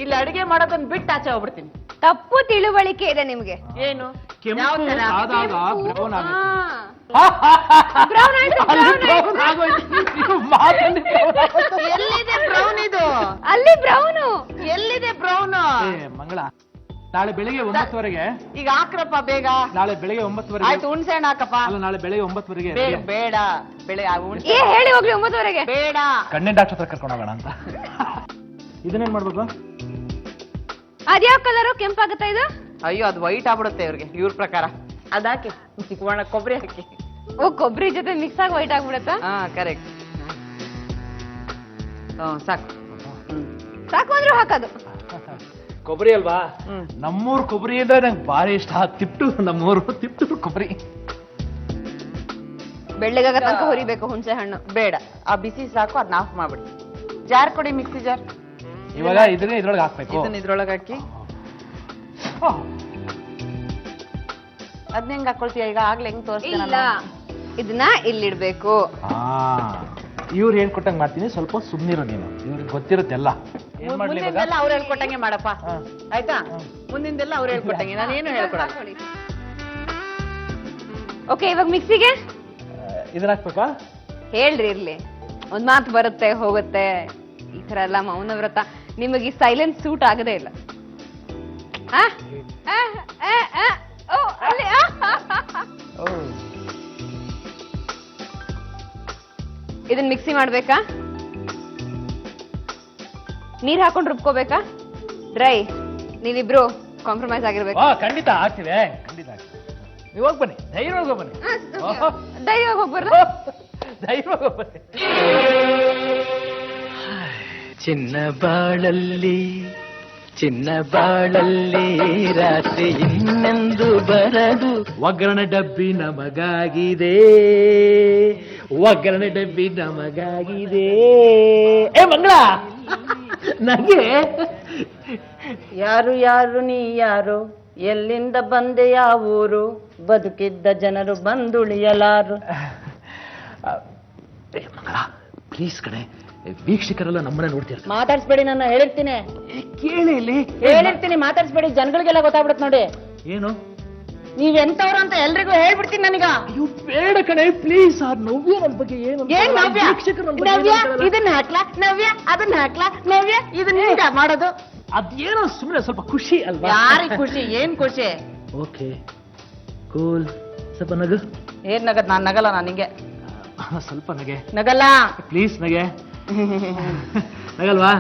ಇಲ್ಲಿ ಅಡಿಗೆ ಮಾಡೋದನ್ನ ಬಿಟ್ಟು ಆಚೆ ಹೋಗ್ಬಿಡ್ತೀನಿ. ತಪ್ಪು ತಿಳುವಳಿಕೆ ಇದೆ ನಿಮ್ಗೆ. ಏನು? ಕೆಂಪು ಆದಾಗ ಬ್ರೌನ್ ಆಗುತ್ತೆ. ಎಲ್ಲಿದೆ ಬ್ರೌನ್? ಇದು ಅಲ್ಲಿ ಬ್ರೌನು. ಎಲ್ಲಿದೆ ಬ್ರೌನ್? ಮಂಗಳ, ನಾಳೆ ಬೆಳಿಗ್ಗೆ 9ವರೆಗೆ. ಈಗ ಹಾಕ್ರಪ್ಪ ಬೇಗ. ನಾಳೆ ಬೆಳಿಗ್ಗೆ 9ವರೆಗೆ. ಆಯ್ತು ಹುಣ್ಸೆ ಹಣ್ಣು ಹಾಕಪ್ಪ. ಅಲ್ಲ ನಾಳೆ ಬೆಳಿಗ್ಗೆ 9ವರೆಗೆ. ಬೇಡ ಹುಣ್ಸೆ ಏ ಹೇಳಿ ಹೋಗ್ಲಿ 9ವರೆಗೆ. ಬೇಡ. ಕಣ್ಣಿನ ಡಾಕ್ಟರ್ ಹತ್ರ ಕರ್ಕೊಂಡು ಹೋಗೋಣ ಅಂತ. ಇದನ್ನೇನ್ ಮಾಡ್ಬೇಕು? ಅದ್ಯಾವ ಕಲರು ಕೆಂಪಾಗುತ್ತಾ ಇದು? ಅಯ್ಯೋ ಅದು ವೈಟ್ ಆಗ್ಬಿಡುತ್ತೆ ಇವ್ರಿಗೆ, ಇವ್ರ ಪ್ರಕಾರ. ಅದಾಕಿ ಒಣ ಕೊಬ್ಬರಿ ಹಾಕಿ. ಓ ಕೊಬ್ಬರಿ ಜೊತೆ ಮಿಕ್ಸ್ ಆಗಿ ವೈಟ್ ಆಗ್ಬಿಡತ್ತಾ? ಹಾ ಕರೆಕ್ಟ್. ಸಾಕು. ಸಾಕು ಅಂದ್ರೂ ಹಾಕೋದು. ಕೊಬ್ಬರಿ ಅಲ್ವಾ? ನಮ್ಮೂರ್ ಕೊಬ್ಬರಿ ಅಂದ್ರೆ ನಂಗೆ ಭಾರಿ ಇಷ್ಟ. ತಿಪ್ಟೂರ್, ನಮ್ಮೂರು ತಿಪ್ಟೂರ್ ಕೊಬ್ಬರಿ. ಬೆಳ್ಳಗಾಗ ತನಕ ಹುರಿಬೇಕು ಹುಣಸೆ ಹಣ್ಣು. ಬೇಡ, ಆ ಬಿಸಿ ಸಾಕು, ಅದನ್ನ ಆಫ್ ಮಾಡ್ಬಿಡಿ. ಜಾರ್ ಕೊಡಿ, ಮಿಕ್ಸಿ ಜಾರ್. ಇವಾಗ ಇದನ್ನ ಇದ್ರೊಳಗೆ ಹಾಕ್ಬೇಕು. ಇದನ್ನ ಇದ್ರೊಳಗೆ ಹಾಕಿ. ಅದನ್ನ ಹೆಂಗ್ ಹಾಕೊಳ್ತೀಯ ಈಗ? ಆಗ್ಲೇ ಹೆಂಗ್ ತೋರಿಸ್ತೀನಿ. ಇಲ್ಲ, ಇದನ್ನ ಇಲ್ಲಿಡ್ಬೇಕು. ಇವ್ರು ಹೇಳ್ಕೊಟ್ಟಂಗ್ ಮಾಡ್ತೀನಿ, ಸ್ವಲ್ಪ ಸುಮ್ನಿರೋ ನೀನು. ಇವ್ರಿಗೆ ಗೊತ್ತಿರುತ್ತೆಲ್ಲ. ಮುಂದಿಂದೆಲ್ಲ ಅವ್ರು ಹೇಳ್ಕೊಟ್ಟಂಗೆ ಮಾಡಪ್ಪ, ಆಯ್ತಾ? ಮುಂದಿಂದೆಲ್ಲ ಅವ್ರು ಹೇಳ್ಕೊಟ್ಟಂಗೆ, ನಾನೇನು ಹೇಳ್ಕೊಡಲ್ಲ. ಓಕೆ, ಇವಾಗ ಮಿಕ್ಸಿಗೆ ಇದನ್ನ ಹಾಕ್ಬೇಕಾ? ಹೇಳ್ರಿ ಇರ್ಲಿ. ಒಂದ್ ಮಾತು ಬರುತ್ತೆ ಹೋಗುತ್ತೆ, ಈ ತರ ಎಲ್ಲ ಮೌನ ವ್ರತ. ನಿಮಗೆ ಈ ಸೈಲೆನ್ಸ್ ಸೂಟ್ ಆಗದೇ ಇಲ್ಲ. ಇದನ್ನ ಮಿಕ್ಸಿ ಮಾಡ್ಬೇಕಾ? ನೀರ್ ಹಾಕೊಂಡು ರುಬ್ಕೋಬೇಕಾ? ಡ್ರೈ? ನೀವಿಬ್ರು ಕಾಂಪ್ರಮೈಸ್ ಆಗಿರ್ಬೇಕು. ಖಂಡಿತ ಆಗ್ತಿದೆ, ಖಂಡಿತ ಆಗ್ತಿದೆ. ನೀವು ಹೋಗಿ ಬನ್ನಿ, ಧೈರ್ಯವಾಗಿ ಹೋಗಿ ಬನ್ನಿ. ಧೈರ್ಯವಾಗಿ ಹೋಗ್ಬಾರ್ದು? ಧೈರ್ಯವಾಗಿ ಹೋಗಿ ಬನ್ನಿ. ಚಿನ್ನ ಬಾಳಲ್ಲಿ ಚಿನ್ನ ಬಾಳಲ್ಲಿ ರಾತ್ರಿ ಇನ್ನೆಂದು ಬರದು. ಒಗ್ಗರಣೆ ಡಬ್ಬಿ ನಮಗಾಗಿದೆ, ಒಗ್ಗರಣೆ ಡಬ್ಬಿ ನಮಗಾಗಿದೆ. ಏ ಮಂಗಳ, ನನಗೆ ಯಾರು ಯಾರು ನೀ ಯಾರು, ಎಲ್ಲಿಂದ ಬಂದೆ ಯಾವ ಊರು, ಬದುಕಿದ್ದ ಜನರು ಬಂದುಳಿಯಲಾರು. ಮಂಗಳ ಪ್ಲೀಸ್ ಕಣೆ, ವೀಕ್ಷಕರೆಲ್ಲ ನಮ್ಮನೆ ನೋಡ್ತಿರ್ತಾರೆ. ಮಾತಾಡ್ಸ್ಬೇಡಿ, ನನ್ನ ಹೇಳಿರ್ತೀನಿ. ಕೇಳಿ ಇಲ್ಲಿ ಹೇಳಿರ್ತೀನಿ, ಮಾತಾಡ್ಸ್ಬೇಡಿ, ಜನಗಳಿಗೆಲ್ಲ ಗೊತ್ತಾಗ್ಬಿಡುತ್ತೆ ನೋಡಿ. ಏನು ನೀವೆಂತವ್ರು ಅಂತ ಎಲ್ರಿಗೂ ಹೇಳ್ಬಿಡ್ತೀನಿ ನನಗ. ಅಯ್ಯೋ ಬೇಡ ಕಣೆ ಪ್ಲೀಸ್. ಆ ನವ್ಯ ನನ್ನ ಬಗ್ಗೆ ಏನು? ಏನ್ ನವ್ಯ? ನವ್ಯ ಇದನ್ನ ಹಾಕ್ಲಾ, ನವ್ಯ ಅದನ್ನ ಹಾಕ್ಲಾ, ನವ್ಯ ಇದನ್ನ ಮಾಡೋದು. ಅದೇನೋ ಸುಮ್ಮನೆ ಸ್ವಲ್ಪ ಖುಷಿ ಅಲ್ವಾ? ಯಾರಿಗೆ ಖುಷಿ? ಏನ್ ಖುಷಿ? Okay cool. ಸ್ವಲ್ಪ ನಗು. ಏನ್ ನಗದ್? ನಾನ್ ನಗಲ್ಲ, ನಾನು ನಿಂಗೆ ಸ್ವಲ್ಪ ನಗೆ ನಗಲ್ಲ. ಪ್ಲೀಸ್ ನಗೆ. ನಗಲ್ವಾ?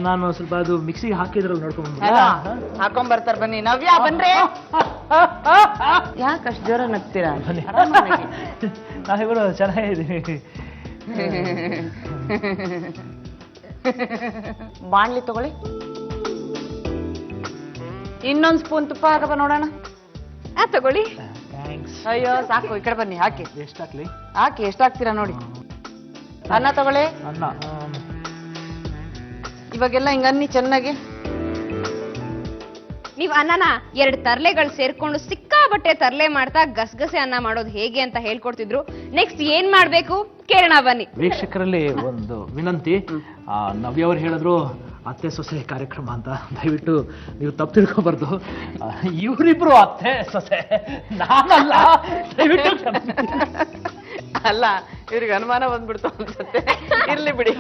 ನಾನು ಸ್ವಲ್ಪ ಅದು ಮಿಕ್ಸಿಗೆ ಹಾಕಿದ್ರಲ್ಲಿ ನೋಡ್ಕೊಂಡ್ ಹಾಕೊಂಡ್ ಬರ್ತಾರ. ಬನ್ನಿ ನವ್ಯ, ಬನ್ರಿ. ಯಾಕೆ ಅಷ್ಟು ಜೋರ ನಗ್ತೀರಾ? ನಾವಿಬ್ಬರು ಚೆನ್ನಾಗಿದ್ದೀವಿ. ಬಾಣ್ಲಿ ತಗೊಳ್ಳಿ, ಇನ್ನೊಂದ್ ಸ್ಪೂನ್ ತುಪ್ಪ ಹಾಕಪ್ಪ ನೋಡೋಣ. ತಗೊಳ್ಳಿ. ಥ್ಯಾಂಕ್ಸ್. ಅಯ್ಯೋ ಸಾಕು, ಈ ಕಡೆ ಬನ್ನಿ. ಹಾಕಿ. ಎಷ್ಟು ಹಾಕ್ಲಿ? ಹಾಕಿ, ಎಷ್ಟು ಹಾಕ್ತೀರಾ ನೋಡಿ. ಅನ್ನ ತಗೊಳ್ಳಿ. ಅನ್ನ ಇವಾಗೆಲ್ಲ ಹಿಂಗ ಅನ್ನಿ ಚೆನ್ನಾಗಿ. ನೀವ್ ಅನ್ನನ 2 ತರ್ಲೆಗಳು ಸೇರ್ಕೊಂಡು ಸಿಕ್ಕಾಬಟ್ಟೆ ತರ್ಲೆ ಮಾಡ್ತಾ ಗಸಗಸೆ ಅನ್ನ ಮಾಡೋದು ಹೇಗೆ ಅಂತ ಹೇಳ್ಕೊಡ್ತಿದ್ರು. ನೆಕ್ಸ್ಟ್ ಏನ್ ಮಾಡ್ಬೇಕು ಕೇಳೋಣ ಬನ್ನಿ. ವೀಕ್ಷಕರಲ್ಲಿ ಒಂದು ವಿನಂತಿ. ನವ್ಯ ಅವ್ರು ಹೇಳಿದ್ರು ಅತ್ತೆ ಸೊಸೆ ಕಾರ್ಯಕ್ರಮ ಅಂತ, ದಯವಿಟ್ಟು ನೀವು ತಪ್ಪು ತಿಳ್ಕೊಬಾರ್ದು. ಇವರಿಬ್ರು ಅತ್ತೆ ಸೊಸೆ, ನಾನಲ್ಲ. ದಯವಿಟ್ಟು ಅಲ್ಲ, ಇವ್ರಿಗೆ ಅನುಮಾನ ಬಂದ್ಬಿಡ್ತು ಅನ್ಸುತ್ತೆ. ಇರ್ಲಿ ಬಿಡಿ,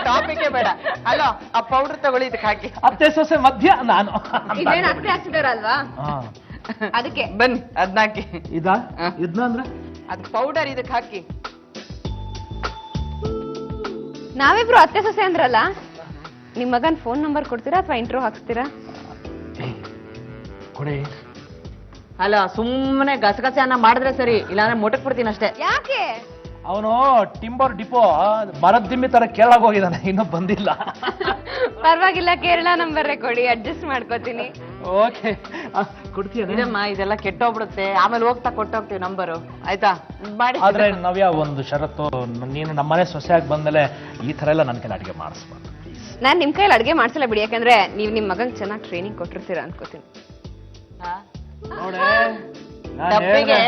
ಟಾಪಿಕ್ ಬೇಡ. ಅಲ್ಲ, ಆ ಪೌಡರ್ ತಗೊಳ್ಳಿ, ಇದಕ್ಕೆ ಹಾಕಿ. ಅತ್ತೆ ಸೊಸೆ ಮಧ್ಯ ನಾನು ಇದೇನ್ ಅತ್ತೆ ಹಾಕ್ತಿದಾರಲ್ವಾ, ಅದಕ್ಕೆ ಬನ್ನಿ ಅದ್ನ ಹಾಕಿ. ಇದನ್ನ ಅಂದ್ರೆ ಅದ್ ಪೌಡರ್ ಇದಕ್ಕೆ ಹಾಕಿ. ನಾವಿಬ್ರು ಅತ್ತೆ ಸೊಸೆ ಅಂದ್ರಲ್ಲ, ನಿಮ್ ಮಗನ್ ಫೋನ್ ನಂಬರ್ ಕೊಡ್ತೀರಾ ಅಥವಾ ಇಂಟ್ರೋ ಹಾಕ್ಸ್ತೀರಾ? ಕೊಡಿ. ಅಲ್ಲ, ಸುಮ್ಮನೆ ಗಸಗಸೆ ಅನ್ನ ಮಾಡಿದ್ರೆ ಸರಿ, ಇಲ್ಲಾಂದ್ರೆ ಮೊಟಕ್ ಬಿಡ್ತೀನಿ ಅಷ್ಟೇ. ಯಾಕೆ? ಅವನು ಟಿಂಬರ್ ಡಿಪೋ ಮರದ ದಿಮ್ಮಿ ತರ ಕೇರಳಕ್ಕೆ ಹೋಗಿದ್ದಾನೆ, ಇನ್ನೂ ಬಂದಿಲ್ಲ. ಪರವಾಗಿಲ್ಲ, ಕೇರಳ ನಂಬರೇ ಕೊಡಿ, ಅಡ್ಜಸ್ಟ್ ಮಾಡ್ಕೋತೀನಿ. ಓಕೆ, ಕೊಡ್ತೀಯಮ್ಮ. ಇದೆಲ್ಲ ಕೆಟ್ಟೋಗ್ಬಿಡುತ್ತೆ, ಆಮೇಲೆ ಹೋಗ್ತಾ ಕೊಟ್ಟೋಗ್ತೀವಿ ನಂಬರು, ಆಯ್ತಾ? ಮಾಡಿ. ಆದ್ರೆ ನವ್ಯ, ಒಂದು ಷರತ್ತು, ನೀನು ನಮ್ಮನೆ ಸೊಸೆಯಾಗಿ ಬಂದ್ಮೇಲೆ ಈ ತರ ಎಲ್ಲ ನನ್ನ ಕೈಲಿ ಅಡಿಗೆ ಮಾಡಿಸ್ಬಾರ್ದು ಪ್ಲೀಸ್. ನಾನ್ ನಿಮ್ ಕೈಲಿ ಅಡ್ಗೆ ಮಾಡ್ಸಲ್ಲ ಬಿಡಿ, ಯಾಕಂದ್ರೆ ನೀವ್ ನಿಮ್ ಮಗಂಗ್ ಚೆನ್ನಾಗಿ ಟ್ರೈನಿಂಗ್ ಕೊಟ್ಟಿರ್ತೀರಾ ಅನ್ಕೋತೀನಿ. ಡಬ್ಬಿಗೆ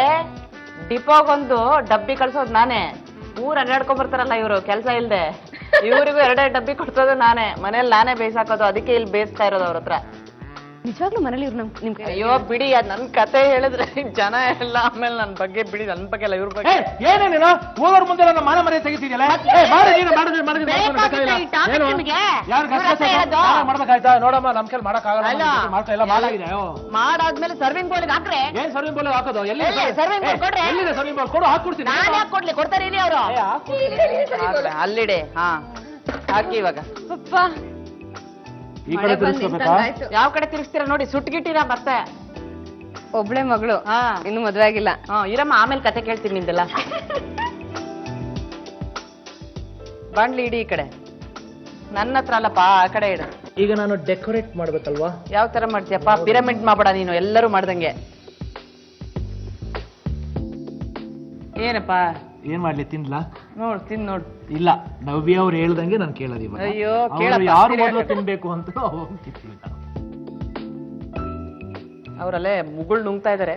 ಡಿಪೋಗೊಂದು ಡಬ್ಬಿ ಕಳ್ಸೋದು ನಾನೇ. ಊರ್ ಅಡ್ಡಾಡ್ಕೊಂಡ್ ಬರ್ತಾರಲ್ಲ ಇವ್ರು ಕೆಲ್ಸ ಇಲ್ದೆ, ಇವ್ರಿಗೂ 2 ಡಬ್ಬಿ ಕೊಡ್ಸೋದು ನಾನೇ. ಮನೇಲಿ ನಾನೇ ಬೇಯಿಸಾಕೋದು, ಅದಕ್ಕೆ ಇಲ್ಲಿ ಬೇಯಿಸ್ತಾ ಇರೋದು ಅವ್ರ ಹತ್ರ. ನಿಜವಾಗ್ಲೂ ಮನೇಲಿ ಇವ್ರು ನಿಮ್ ಕೈ ಅಯ್ಯೋ ಬಿಡಿ, ಅದ್ ನನ್ ಕತೆ ಹೇಳಿದ್ರೆ ಜನ ಎಲ್ಲ ಆಮೇಲೆ ನನ್ ಬಗ್ಗೆ ಬಿಡಿ, ನನ್ ಬಗ್ಗೆ ಎಲ್ಲ ಇವ್ರ ಬಗ್ಗೆ. ಏನೇನೇನೋ ಹೋಗೋರ್ ಮುಂದೆ ನನ್ನ ಮಾನ ಮರ್ಯಾದೆ ತೆಗಿತಿದ್ಯಲ್ಲ. ಯಾರು ಮಾಡ್ಬೇಕಾಯ್ತಾ? ನೋಡಮ್ಮ, ನಮ್ ಕೈಲಿ ಮಾಡಕ್ಕಾಗಲ್ಲ, ಮಾಡ್ತಾ ಇಲ್ಲ, ಮಾಡಾಗಿದೆ. ಮಾಡಾದ್ಮೇಲೆ ಸರ್ವಿಂಗ್ ಬೋರ್ಡ್ ಹಾಕ್ರೆ. ಏನ್ ಸರ್ವಿಂಗ್ ಬೋಲ್ ಹಾಕೋದು? ಸರ್ವಿಂಗ್ ಬೋರ್ಡ್ ಕೊಡ್ರಿ. ಎಲ್ಲಿದೆ ಸರ್ವಿಂಗ್ ಬೋಲ್? ಕೊಡು, ಹಾಕೊಡ್ತೀನಿ. ನಾನು ಯಾಕೆ ಕೊಡ್ಲಿ, ಕೊಡ್ತಾರೆ ಇಲ್ಲಿ ಅವರು. ಅಲ್ಲಿಡೆ. ಹಾ ಹಾಕಿ ಇವಾಗ. ಪಪ್ಪ ಈ ಕಡೆ ತಿರ್ಸ್ಕೋಬೇಕಾ? ಯಾವ ಕಡೆ ತಿರ್ಸ್ತೀರಾ ನೋಡಿ, ಸುಟ್ಗಿಟ್ಟಿರಾ ಮತ್ತೆ. ಒಬ್ಳೆ ಮಗಳು, ಇನ್ನು ಮದ್ವೆ ಆಗಿಲ್ಲ. ಇರಮ್ಮ, ಆಮೇಲೆ ಕತೆ ಕೇಳ್ತೀನಿ ನಿಂದೆಲ್ಲ. ಬಾಂಡ್ಲಿ ಇಡಿ ಈ ಕಡೆ, ನನ್ನ ಹತ್ರ ಅಲ್ಲಪ್ಪ, ಆ ಕಡೆ ಇಡು. ಈಗ ನಾನು ಡೆಕೋರೇಟ್ ಮಾಡ್ಬೇಕಲ್ವಾ? ಯಾವ ತರ ಮಾಡ್ತೀಯಪ್ಪ? ಪಿರಮಿಡ್ ಮಾಡ್ಬೇಡ ನೀನು, ಎಲ್ಲರೂ ಮಾಡ್ದಂಗೆ. ಏನಪ್ಪ ಏನ್ ಮಾಡ್ಲಿ, ತಿನ್ಲಾ? ನೋಡ್ ತಿನ್ ನೋಡ್. ಇಲ್ಲ, ನವ್ಯ ಅವ್ರು ಹೇಳ್ದಂಗೆ ನಾನು ಕೇಳೋದು ಇವಾಗ. ಅಯ್ಯೋ, ಅವ್ರು ಯಾರು ಮೊದಲು ತಿನ್ಬೇಕು ಅಂತ ಅವರಲ್ಲೇ ಮುಗುಳ್ ನುಂಗ್ತಾ ಇದಾರೆ.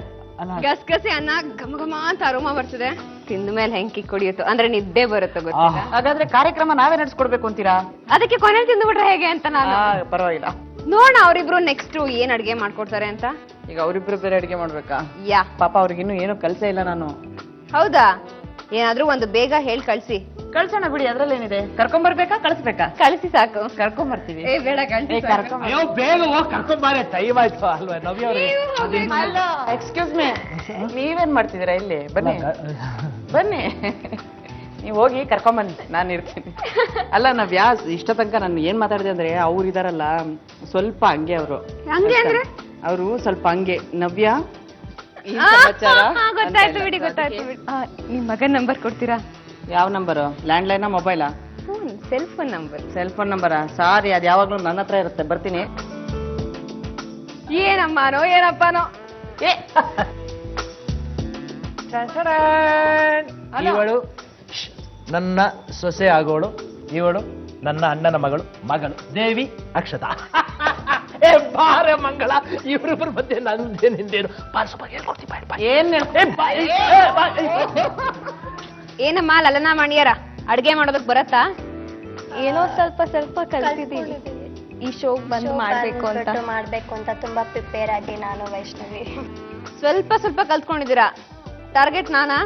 ಗಸಗಸೆ ಅನ್ನ ಘಮ ಘಮ ಅಂತ ಅರೋಮ ಬರ್ತದೆ. ತಿಂದ ಮೇಲೆ ಹೆಂಕಿ ಕುಡಿಯುತ್ತೋ ಅಂದ್ರೆ ನಿದ್ದೆ ಬರುತ್ತೆ ಗೊತ್ತಿಲ್ಲ. ಹಾಗಾದ್ರೆ ಕಾರ್ಯಕ್ರಮ ನಾವೇ ನಡೆಸ್ಕೊಡ್ಬೇಕು ಅಂತೀರಾ? ಅದಕ್ಕೆ ಕೊನೆಯಲ್ಲಿ ತಿಂದ್ಬಿಟ್ರೆ ಹೇಗೆ ಅಂತ ನಾನು. ಪರವಾಗಿಲ್ಲ, ನೋಡೋಣ ಅವ್ರಿಬ್ರು ನೆಕ್ಸ್ಟ್ ಏನ್ ಅಡ್ಗೆ ಮಾಡ್ಕೊಡ್ತಾರೆ ಅಂತ. ಈಗ ಅವ್ರಿಬ್ರು ಬೇರೆ ಅಡಿಗೆ ಮಾಡ್ಬೇಕಾ? ಯಾ ಪಾಪ ಅವ್ರಿಗಿನ್ನು ಏನು ಕಲ್ಸೇ ಇಲ್ಲ ನಾನು. ಹೌದಾ? ಏನಾದ್ರೂ ಒಂದು ಬೇಗ ಹೇಳಿ ಕಳ್ಸಿ. ಕಳ್ಸೋಣ ಬಿಡಿ, ಅದ್ರಲ್ಲೇನಿದೆ. ಕರ್ಕೊಂಬರ್ಬೇಕಾ ಕಳ್ಸ್ಬೇಕಾ? ಕಳ್ಸಿ ಸಾಕು. ಕರ್ಕೊಂಬರ್ತೀವಿ. ಬೇಡ ಕಳ್ಸಿ. ಅಯ್ಯೋ ಬೇಗ ಹೋಗಿ ಕರ್ಕೊಂಬಾರೆ, ಟೈಮ್ ಆಯ್ತು ಅಲ್ವಾ ನವ್ಯ ಅವ್ರೆ? ಎಕ್ಸ್ಕ್ಯೂಸ್ ಮೀ, ನೀವೇನ್ ಮಾಡ್ತಿದ್ದೀರಾ ಇಲ್ಲಿ? ಬನ್ನಿ ಬನ್ನಿ, ನೀವು ಹೋಗಿ ಕರ್ಕೊಂಬನ್ನಿ, ನಾನು ಇರ್ತೀನಿ. ಅಲ್ಲ ನವ್ಯ, ಇಷ್ಟ ತನಕ ನಾನು ಏನ್ ಮಾತಾಡಿದೆ ಅಂದ್ರೆ, ಅವ್ರು ಇದಾರಲ್ಲ ಸ್ವಲ್ಪ ಹಂಗೆ, ಅವರು ಹಂಗೆ ಅಂದ್ರೆ ಅವರು ಸ್ವಲ್ಪ ಹಂಗೆ. ನವ್ಯ ಗೊತ್ತಾಯ್ತು ಬಿಡಿ, ಗೊತ್ತಾಯ್ತು ಬಿಡಿ. ನಿಮ್ ಮಗನ್ ನಂಬರ್ ಕೊಡ್ತೀರಾ? ಯಾವ ನಂಬರು? ಲ್ಯಾಂಡ್ಲೈನಾ ಮೊಬೈಲಾ? Cell phone number. Cell phone ನಂಬರಾ? ಸಾರಿ, ಅದು ಯಾವಾಗ್ಲೂ ನನ್ನ ಹತ್ರ ಇರುತ್ತೆ, ಬರ್ತೀನಿ. ಏನಮ್ಮನೋ ಏನಪ್ಪನೋ. ಇವಳು ನನ್ನ ಸೊಸೆ ಆಗೋಳು, ಇವಳು ನನ್ನ ಅಣ್ಣನ ಮಗಳು ದೇವಿ ಅಕ್ಷತಾ. ಬಾರ ಮಂಗಳ, ಇವರಿಬ್ಬರ ಮಧ್ಯೆ ನಂದೇನಿಂದೇನು ಏನ್ ಏನಮ್ಮ ಲಲನಾ ಮಣಿಯರ, ಅಡ್ಗೆ ಮಾಡೋದಕ್ ಬರತ್ತಾ? ಏನೋ ಸ್ವಲ್ಪ ಸ್ವಲ್ಪ ಕಲ್ತಿದ್ದೀವಿ. ಈ ಶೋಗ್ ಬಂದು ಮಾಡ್ಬೇಕು ಅಂತ ತುಂಬಾ ಪ್ರಿಪೇರ್ ಆಗಿ ನಾನು ವೈಷ್ಣವಿ. ಸ್ವಲ್ಪ ಸ್ವಲ್ಪ ಕಲ್ತ್ಕೊಂಡಿದ್ದೀರಾ. ಟಾರ್ಗೆಟ್ ನಾನಾ?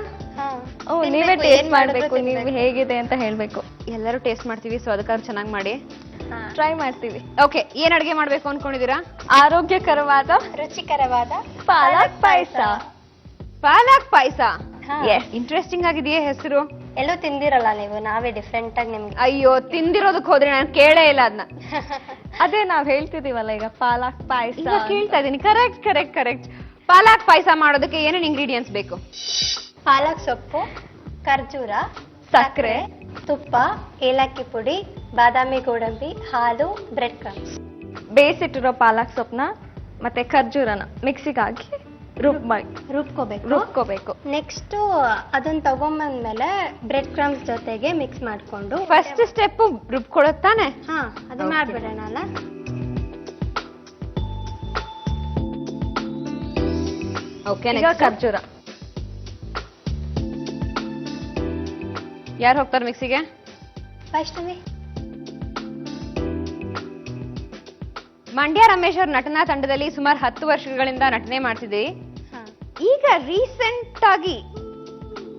ನೀವೇ ಟೇಸ್ಟ್ ಮಾಡ್ಬೇಕು, ನೀವು ಹೇಗಿದೆ ಅಂತ ಹೇಳ್ಬೇಕು. ಎಲ್ಲರೂ ಟೇಸ್ಟ್ ಮಾಡ್ತೀವಿ, ಸೊ ಅದಕ್ಕಾದ್ರೂ ಚೆನ್ನಾಗಿ ಮಾಡಿ. ಟ್ರೈ ಮಾಡ್ತೀವಿ. ಓಕೆ, ಏನ್ ಅಡ್ಗೆ ಮಾಡ್ಬೇಕು ಅನ್ಕೊಂಡಿದೀರಾ? ಆರೋಗ್ಯಕರವಾದ ರುಚಿಕರವಾದ ಪಾಲಕ್ ಪಾಯಸ. ಪಾಲಕ್ ಪಾಯಸ, ಇಂಟ್ರೆಸ್ಟಿಂಗ್ ಆಗಿದೆಯೇ ಹೆಸರು? ಎಲ್ಲೂ ತಿಂದಿರಲ್ಲ ನೀವು, ನಾವೇ ಡಿಫ್ರೆಂಟ್ ಆಗಿ ನಿಮ್ಗೆ. ಅಯ್ಯೋ, ತಿಂದಿರೋದಕ್ ಹೋದ್ರೆ ನಾನು ಕೇಳೇ ಇಲ್ಲ ಅದನ್ನ. ಅದೇ ನಾವ್ ಹೇಳ್ತಿದೀವಲ್ಲ ಈಗ, ಪಾಲಕ್ ಪಾಯಸ ಕೇಳ್ತಾ ಇದೀನಿ. Correct correct correct. Palak payasa ಮಾಡೋದಕ್ಕೆ ಏನೇನು ಇಂಗ್ರೀಡಿಯೆಂಟ್ಸ್ ಬೇಕು? ಪಾಲಕ್ ಸೊಪ್ಪು, ಖರ್ಜೂರ, ಸಕ್ಕರೆ, ತುಪ್ಪ, ಏಲಕ್ಕಿ ಪುಡಿ, ಬಾದಾಮಿ ಗೋಡಂಬಿ, ಹಾಲು, ಬ್ರೆಡ್ ಕ್ರಮ್ಸ್. ಬೇಯಿಸಿಟ್ಟಿರೋ ಪಾಲಕ್ ಸೊಪ್ಪನ್ನ ಮತ್ತೆ ಖರ್ಜೂರನ ಮಿಕ್ಸಿಗೆ ಹಾಕಿ ರುಬ್ಕೋಬೇಕು. ನೆಕ್ಸ್ಟ್ ಅದನ್ನ ತಗೊಂಬಂದ್ಮೇಲೆ ಬ್ರೆಡ್ ಕ್ರಮ್ಸ್ ಜೊತೆಗೆ ಮಿಕ್ಸ್ ಮಾಡ್ಕೊಂಡು ಫಸ್ಟ್ ಸ್ಟೆಪ್ ರುಬ್ಕೊಳಕ್ ತಾನೆ? ಹಾ, ಅದು ಮಾಡ್ಬಿಡೋಣ ಅಲ್ಲ. ಓಕೆ, ಖರ್ಜೂರ. ಯಾರು ಹೋಗ್ತಾರೆ ಮಿಕ್ಸಿಗೆ? ವೈಷ್ಣವಿ. ಮಂಡ್ಯ ರಮೇಶ್ ಅವ್ರ ನಟನಾ ತಂಡದಲ್ಲಿ ಸುಮಾರು 10 ವರ್ಷಗಳಿಂದ ನಟನೆ ಮಾಡ್ತಿದ್ದೀವಿ. ಈಗ ರೀಸೆಂಟ್ ಆಗಿ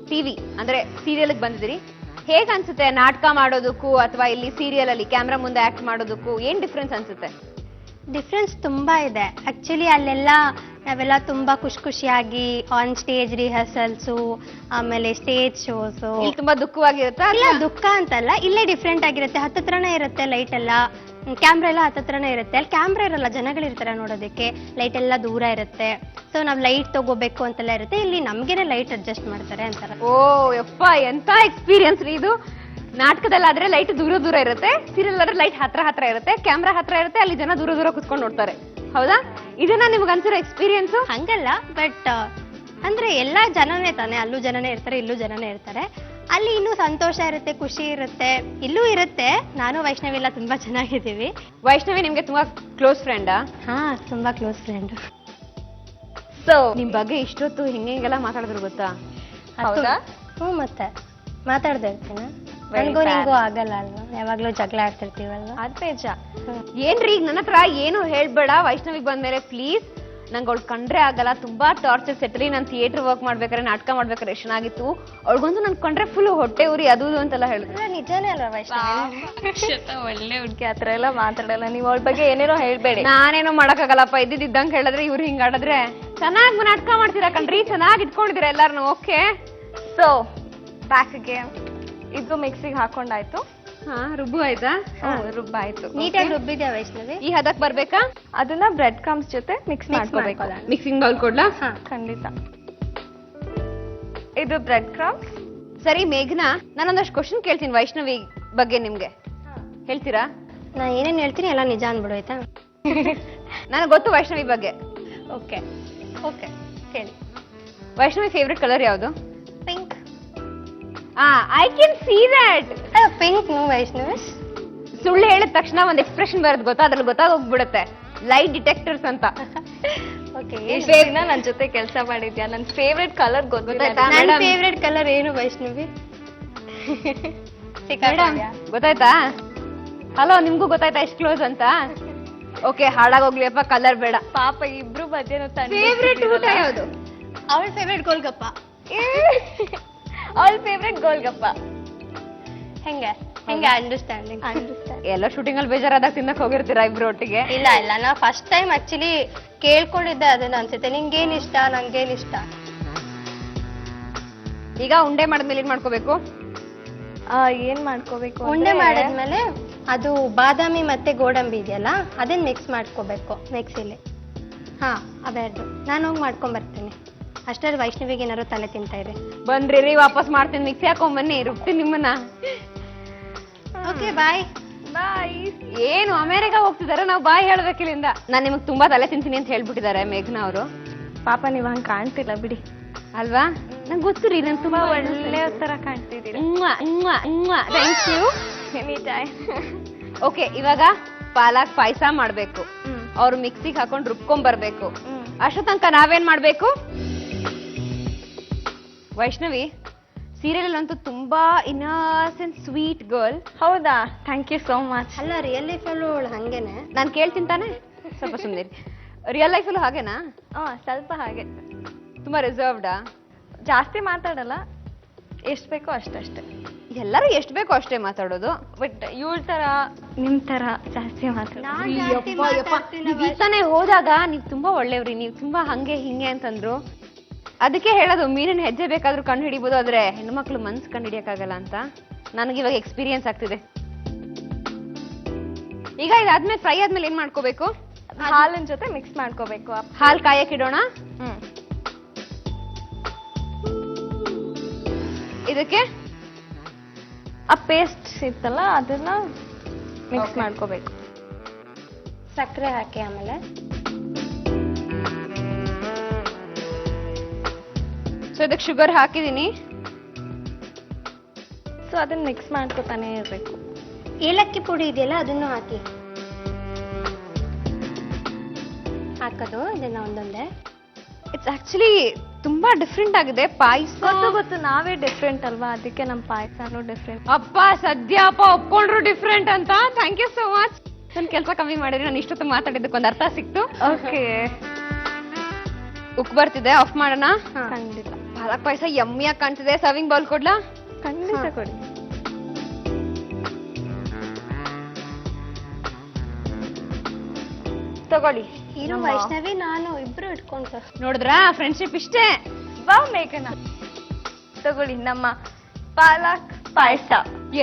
ಟಿವಿ ಅಂದ್ರೆ ಸೀರಿಯಲ್ ಬಂದಿದ್ದೀರಿ. ಹೇಗ್ ಅನ್ಸುತ್ತೆ ನಾಟಕ ಮಾಡೋದಕ್ಕೂ ಅಥವಾ ಇಲ್ಲಿ ಸೀರಿಯಲ್ ಅಲ್ಲಿ ಕ್ಯಾಮ್ರಾ ಮುಂದೆ ಆಕ್ಟ್ ಮಾಡೋದಕ್ಕೂ ಏನ್ ಡಿಫ್ರೆನ್ಸ್ ಅನ್ಸುತ್ತೆ? ಡಿಫ್ರೆನ್ಸ್ ತುಂಬಾ ಇದೆ ಆಕ್ಚುಲಿ. ಅಲ್ಲೆಲ್ಲ ನಾವೆಲ್ಲ ತುಂಬಾ ಖುಷಿಯಾಗಿ ಆನ್ ಸ್ಟೇಜ್ ರಿಹರ್ಸಲ್ಸು, ಆಮೇಲೆ ಸ್ಟೇಜ್ ಶೋಸು. ಇಲ್ಲಿ ತುಂಬಾ ದುಃಖವಾಗಿರುತ್ತಾ? ಇಲ್ಲ, ದುಃಖ ಅಂತಲ್ಲ, ಇಲ್ಲೇ ಡಿಫ್ರೆಂಟ್ ಆಗಿರುತ್ತೆ. ಹತ್ತತ್ರನೇ ಇರುತ್ತೆ ಲೈಟ್ ಎಲ್ಲ, ಕ್ಯಾಮ್ರಾ ಎಲ್ಲ ಹತ್ತತ್ರನೇ ಇರುತ್ತೆ. ಅಲ್ಲಿ ಕ್ಯಾಮ್ರಾ ಇರಲ್ಲ, ಜನಗಳಿರ್ತಾರೆ ನೋಡೋದಕ್ಕೆ, ಲೈಟ್ ಎಲ್ಲ ದೂರ ಇರುತ್ತೆ. ಸೊ ನಾವ್ ಲೈಟ್ ತಗೋಬೇಕು ಅಂತೆಲ್ಲ ಇರುತ್ತೆ. ಇಲ್ಲಿ ನಮ್ಗೇನೆ ಲೈಟ್ ಅಡ್ಜಸ್ಟ್ ಮಾಡ್ತಾರೆ ಅಂತಾರೆ. ಓ ಯಪ್ಪ, ಎಂತ ಎಕ್ಸ್ಪೀರಿಯನ್ಸ್ ರೀ ಇದು. ನಾಟಕದಲ್ಲಾದ್ರೆ ಲೈಟ್ ದೂರ ದೂರ ಇರುತ್ತೆ, ಸೀರಿಯಲ್ ಆದ್ರೆ ಲೈಟ್ ಹತ್ರ ಹತ್ರ ಇರುತ್ತೆ, ಕ್ಯಾಮ್ರಾ ಹತ್ರ ಇರುತ್ತೆ, ಅಲ್ಲಿ ಜನ ದೂರ ದೂರ ಕುತ್ಕೊಂಡು ನೋಡ್ತಾರೆ. ಹೌದಾ? ಇದನ್ನ ನಿಮ್ಗೆ ಅನ್ಸಿರೋ ಎಕ್ಸ್ಪೀರಿಯನ್ಸ್? ಹಂಗಲ್ಲ, ಬಟ್ ಅಂದ್ರೆ ಎಲ್ಲಾ ಜನನೇ ತಾನೆ, ಅಲ್ಲೂ ಜನನೇ ಇರ್ತಾರೆ, ಇಲ್ಲೂ ಜನನೇ ಇರ್ತಾರೆ. ಅಲ್ಲಿ ಇನ್ನೂ ಸಂತೋಷ ಇರುತ್ತೆ, ಖುಷಿ ಇರುತ್ತೆ, ಇಲ್ಲೂ ಇರುತ್ತೆ. ನಾನು ವೈಷ್ಣವಿ ಎಲ್ಲ ತುಂಬಾ ಚೆನ್ನಾಗಿದ್ದೀವಿ. ವೈಷ್ಣವಿ ನಿಮ್ಗೆ ತುಂಬಾ ಕ್ಲೋಸ್ ಫ್ರೆಂಡಾ? ಹಾ, ತುಂಬಾ ಕ್ಲೋಸ್ ಫ್ರೆಂಡ್. ಸೊ ನಿಮ್ ಬಗ್ಗೆ ಇಷ್ಟೊತ್ತು ಹಿಂಗೆಲ್ಲ ಮಾತಾಡಿದ್ರು ಗೊತ್ತಾ? ಹೌದಾ? ಹ್ಞೂ, ಮತ್ತೆ ಮಾತಾಡ್ದೆ ಇರ್ತೀನ ನನಗೂ ನಿಂಗೂ ಆಗಲ್ಲ ಅಲ್ವಾ, ಯಾವಾಗ್ಲೂ ಜಗಳ ಆಡ್ತಿರ್ತೀವಲ್ವಾ. ಅದ್ ನಿಜ. ಏನ್ರಿ ಈಗ ನನ್ನ ಹತ್ರ ಏನು ಹೇಳ್ಬೇಡ ವೈಷ್ಣವಿಗ್ ಬಂದ್ಮೇಲೆ ಪ್ಲೀಸ್. ನಂಗೆ ಅವಳು ಕಂಡ್ರೆ ಆಗಲ್ಲ, ತುಂಬಾ ಟಾರ್ಚರ್ ಸೆಟ್ರಿ. ನಾನು ಥಿಯೇಟರ್ ವರ್ಕ್ ಮಾಡ್ಬೇಕಾದ್ರೆ, ನಾಟಕ ಮಾಡ್ಬೇಕಾದ್ರೆ ಎಷ್ಟು ಚೆನ್ನಾಗಿತ್ತು. ಅವಳಿಗಂತೂ ನನ್ ಕಂಡ್ರೆ ಫುಲ್ ಹೊಟ್ಟೆ ಉರಿ ಅದು ಇದು ಅಂತೆಲ್ಲ ಹೇಳಿದ್ರು. ನಿಜಾನೇ ಅಲ್ವಾ ವೈಷ್ಣವಿ? ಒಳ್ಳೆ ಹುಡ್ಗಿ ಆತರ ಎಲ್ಲ ಮಾತಾಡಲ್ಲ. ನೀವ್ ಅವಳ ಬಗ್ಗೆ ಏನೇನೋ ಹೇಳ್ಬೇಡಿ. ನಾನೇನೋ ಮಾಡಕ್ಕಾಗಲ್ಲಪ್ಪ, ಇದ್ದಿದ್ದಂಗೆ ಹೇಳಿದ್ರೆ ಇವ್ರು ಹಿಂಗ್ ಆಡಿದ್ರೆ. ಚೆನ್ನಾಗಿ ನಾಟಕ ಮಾಡ್ತೀರಾ ಕಣ್ರಿ, ಚೆನ್ನಾಗಿ ಇಟ್ಕೊಂಡಿದ್ದೀರಾ ಎಲ್ಲಾರನು. ಓಕೆ, ಸೊ ಬ್ಯಾಕ್ಗೆ ಇದು ಮಿಕ್ಸಿಗೆ ಹಾಕೊಂಡಾಯ್ತು. ಹಾ ರುಬ್ಬು ಆಯ್ತಾ? ರುಬ್ಬಾಯ್ತು. ನೀಟಾಗಿ ರುಬ್ಬಿದ್ಯಾ ವೈಷ್ಣವಿ? ಈ ಹದಕ್ ಬರ್ಬೇಕಾ? ಅದನ್ನ ಬ್ರೆಡ್ ಕ್ರಮ್ಸ್ ಜೊತೆ ಮಿಕ್ಸ್ ಮಾಡ್ಕೋಬೇಕು. ಮಿಕ್ಸಿಂಗ್ ಬೌಲ್ ಕೊಡ್ಲಾ? ಖಂಡಿತ. ಇದು ಬ್ರೆಡ್ ಕ್ರಮ್ಸ್. ಸರಿ ಮೇಘನಾ, ನಾನೊಂದಷ್ಟು ಕ್ವಶನ್ ಕೇಳ್ತೀನಿ ವೈಷ್ಣವಿ ಬಗ್ಗೆ, ನಿಮ್ಗೆ ಹೇಳ್ತೀರಾ? ನಾ ಏನೇನ್ ಹೇಳ್ತೀನಿ ಎಲ್ಲ ನಿಜ ಅಂದ್ಬಿಡು ಆಯ್ತಾ? ನನಗೆ ಗೊತ್ತು ವೈಷ್ಣವಿ ಬಗ್ಗೆ. ಓಕೆ ಓಕೆ ಹೇಳಿ. ವೈಷ್ಣವಿ ಫೇವ್ರೆಟ್ ಕಲರ್ ಯಾವುದು? Pink. I can see that. Pink no Vaishnavi. ಸುಳ್ಳು ಹೇಳಿದ ತಕ್ಷಣ ಒಂದ್ ಎಕ್ಸ್ಪ್ರೆಷನ್ ಬರೋದು ಗೊತ್ತಾ, ಅದ್ರಲ್ಲಿ ಗೊತ್ತಾಗೋಗ್ಬಿಡುತ್ತೆ. ಲೈಟ್ ಡಿಟೆಕ್ಟರ್ಸ್ ಅಂತ. ಓಕೆ, ಎಷ್ಟು ದಿನ ನನ್ ಜೊತೆ ಕೆಲಸ ಮಾಡಿದ್ಯಾ, ನನ್ ಫೇವ್ರೆಟ್ ಕಲರ್ ಗೊತ್ತಾಯ್ತಾ? ನನ್ನ ಫೇವ್ರೆಟ್ ಕಲರ್ ಏನು ವೈಷ್ಣವಿ? ಗೊತ್ತಾಯ್ತಾ? ಹಲೋ, ನಿಮ್ಗೂ ಗೊತ್ತಾಯ್ತಾ ಎಷ್ಟು ಕ್ಲೋಸ್ ಅಂತ? ಓಕೆ, ಹಾಳಾಗೋಗ್ಲಿಯಪ್ಪ, ಕಲರ್ ಬೇಡ. ಪಾಪ ಇಬ್ರು ಮಧ್ಯಾಹ್ನ ಫೇವ್ರೆಟ್ ಊಟ ಯಾವುದು? ಅವಳ ಫೇವ್ರೆಟ್ ಗೋಲ್ಗಪ್ಪ. ಅವಳ ಫೇವ್ರೆಟ್ ಗೋಲ್ಗಪ್ಪ. ಹೆಂಗೆ ಹೆಂಗೆ ಅಂಡರ್ಸ್ಟ್ಯಾಂಡಿಂಗ್? ಎಲ್ಲ ಶೂಟಿಂಗ್ ಅಲ್ಲಿ ಬೇಜಾರಾದಾಗ ತಿನ್ನಕ್ ಹೋಗಿರ್ತೀರಾ ಇಬ್ರು ಒಟ್ಟಿಗೆ? ಇಲ್ಲ ಇಲ್ಲ, ನಾ ಫಸ್ಟ್ ಟೈಮ್ ಆಕ್ಚುಲಿ ಕೇಳ್ಕೊಂಡಿದ್ದೆ ಅದನ್ನ ಅನ್ಸುತ್ತೆ. ನಿಂಗೇನ್ ಇಷ್ಟ, ನಂಗೇನ್ ಇಷ್ಟ. ಈಗ ಉಂಡೆ ಮಾಡಿದ್ಮೇಲೆ ಏನ್ ಮಾಡ್ಕೋಬೇಕು? ಏನ್ ಮಾಡ್ಕೋಬೇಕು? ಉಂಡೆ ಮಾಡಿದ್ಮೇಲೆ ಅದು ಬಾದಾಮಿ ಮತ್ತೆ ಗೋಡಂಬಿ ಇದೆಯಲ್ಲ, ಅದನ್ನ ಮಿಕ್ಸ್ ಮಾಡ್ಕೋಬೇಕು ಮಿಕ್ಸಿಲಿ. ಹಾ ಅವೆರಡು ನಾನು ಹೋಗಿ ಮಾಡ್ಕೊಂಡ್ ಬರ್ತೀನಿ. ಅಷ್ಟರಲ್ಲಿ ವೈಷ್ಣವಿಗೆ ಏನಾದ್ರು ತಲೆ ತಿಂತಾ ಇದೆ. ಬಂದ್ರಿ ವಾಪಸ್ ಮಾಡ್ತೀನಿ, ಮಿಕ್ಸಿ ಹಾಕೊಂಡ್ ಬನ್ನಿ, ರುಬ್ತೀನಿ ನಿಮ್ಮನ್ನ. Okay bye. ಬಾಯ್. ಏನು ಅಮೆರಿಕ ಹೋಗ್ತಿದಾರೆ, ನಾವು ಬಾಯ್ ಹೇಳ್ಬೇಕಿಲ್ಲಿಂದ. ನಾನ್ ನಿಮಗ್ ತುಂಬಾ ತಲೆ ತಿಂತೀನಿ ಅಂತ ಹೇಳ್ಬಿಟ್ಟಿದ್ದಾರೆ ಮೇಘನಾ ಅವರು. ಪಾಪ ನೀವ್ ಹಂಗ್ ಕಾಣ್ತಿಲ್ಲ ಬಿಡಿ. ಅಲ್ವಾ? ನಂಗೆ ಗೊತ್ತು ರೀ, ನನ್ ತುಂಬಾ ಒಳ್ಳೆ ತರ ಕಾಣ್ತಿದ್ದೀರಿ. Thank you. Any time. Okay, ಇವಾಗ ಪಾಲಕ್ ಪಾಯಸ ಮಾಡ್ಬೇಕು. ಅವ್ರು ಮಿಕ್ಸಿಗೆ ಹಾಕೊಂಡು ರುಬ್ಕೊಂಡ್ ಬರ್ಬೇಕು. ಅಷ್ಟೋ ತನಕ ನಾವೇನ್ ಮಾಡ್ಬೇಕು? ವೈಷ್ಣವಿ ಸೀರಿಯಲ್ ಅಂತೂ ತುಂಬಾ ಇನ್ನಸೆಂಟ್ ಸ್ವೀಟ್ ಗರ್ಲ್. ಹೌದಾ? Thank you so much. ಅಲ್ಲ ರಿಯಲ್ ಲೈಫ್ ಅಲ್ಲೂ ಹಂಗೇನೆ. ನಾನ್ ಕೇಳ್ತೀನಿ ತಾನೆ, ಸ್ವಲ್ಪ ಸುಮ್ಮನೆ. ರಿಯಲ್ ಲೈಫ್ ಅಲ್ಲೂ ಹಾಗೇನಾ? ಸ್ವಲ್ಪ ಹಾಗೆ. ತುಂಬಾ ರಿಸರ್ವ್ಡಾ? ಜಾಸ್ತಿ ಮಾತಾಡಲ್ಲ, ಎಷ್ಟ್ ಬೇಕೋ ಅಷ್ಟಷ್ಟೇ. ಎಲ್ಲರೂ ಎಷ್ಟು ಬೇಕೋ ಅಷ್ಟೇ ಮಾತಾಡೋದು. ಬಟ್ ಇವ್ಳ ತರ ನಿಮ್ ತರ ಜಾಸ್ತಿ ನೀವ್ ಈ ತಾನೇ ಹೋದಾಗ ನೀವ್ ತುಂಬಾ ಒಳ್ಳೆಯವ್ರಿ, ನೀವ್ ತುಂಬಾ ಹಂಗೆ ಹಿಂಗೆ ಅಂತಂದ್ರು. ಅದಕ್ಕೆ ಹೇಳೋದು, ಮೀನಿನ ಹೆಜ್ಜೆ ಬೇಕಾದ್ರೂ ಕಂಡು ಹಿಡಿಬಹುದು, ಆದ್ರೆ ಹೆಣ್ಮಕ್ಳು ಮನ್ಸು ಕಂಡು ಹಿಡಿಯಕ್ಕಾಗಲ್ಲ ಅಂತ. ನನಗೆ ಇವಾಗ ಎಕ್ಸ್ಪೀರಿಯನ್ಸ್ ಆಗ್ತಿದೆ. ಈಗ ಇದಾದ್ಮೇಲೆ ಫ್ರೈ ಆದ್ಮೇಲೆ ಏನ್ ಮಾಡ್ಕೋಬೇಕು? ಹಾಲಿನ ಜೊತೆ ಮಿಕ್ಸ್ ಮಾಡ್ಕೋಬೇಕು. ಹಾಲ್ ಕಾಯಕ್ ಇಡೋಣ. ಇದಕ್ಕೆ ಆ ಪೇಸ್ಟ್ ಇತ್ತಲ್ಲ ಅದನ್ನ ಮಿಕ್ಸ್ ಮಾಡ್ಕೋಬೇಕು. ಸಕ್ಕರೆ ಹಾಕಿ ಆಮೇಲೆ ಸೊ ಇದಕ್ಕೆ ಶುಗರ್ ಹಾಕಿದೀನಿ. ಸೊ ಅದನ್ನ ಮಿಕ್ಸ್ ಮಾಡ್ಕೋತಾನೆ ಇರ್ಬೇಕು. ಏಲಕ್ಕಿ ಪುಡಿ ಇದೆಯಲ್ಲ ಅದನ್ನು ಹಾಕಿ. ಹಾಕೋದು ಇದನ್ನ ಒಂದೊಂದೇ. ಇಟ್ಸ್ ಆಕ್ಚುಲಿ ತುಂಬಾ ಡಿಫ್ರೆಂಟ್ ಆಗಿದೆ ಪಾಯಸ. ಗೊತ್ತು, ನಾವೇ ಡಿಫ್ರೆಂಟ್ ಅಲ್ವಾ, ಅದಕ್ಕೆ ನಮ್ ಪಾಯಸನೂ ಡಿಫ್ರೆಂಟ್. ಅಪ್ಪ ಸದ್ಯಪ್ಪ ಒಪ್ಕೊಂಡ್ರು ಡಿಫ್ರೆಂಟ್ ಅಂತ. Thank you so much. ನನ್ ಕೆಲಸ ಕಮ್ಮಿ ಮಾಡಿದ್ರೆ ನಾನು ಇಷ್ಟೊತ್ತು ಮಾತಾಡಿದ್ದಕ್ಕೆ ಒಂದು ಅರ್ಥ ಸಿಕ್ತು. ಓಕೆ, ಉಕ್ ಬರ್ತಿದೆ, ಆಫ್ ಮಾಡೋಣ. ಖಂಡಿತ. ಪಾಲಕ್ ಪಾಯಸ ಯಮ್ಮಿಯಾಗಿ ಕಾಣ್ತಿದೆ. ಸರ್ವಿಂಗ್ ಬೌಲ್ ಕೊಡ್ಲಾ? ಖಂಡಿತ ಕೊಡಿ. ತಗೊಳ್ಳಿ. ಇರು ವೈಷ್ಣವಿ ನಾನು ಇಬ್ರು ಇಟ್ಕೊಂತ. ನೋಡಿದ್ರಾ ಫ್ರೆಂಡ್ಶಿಪ್ ಇಷ್ಟೇ. ಬಾ ಮೇಘನ, ತಗೊಳ್ಳಿ ನಮ್ಮ ಪಾಲಕ್ ಪಾಯಸ.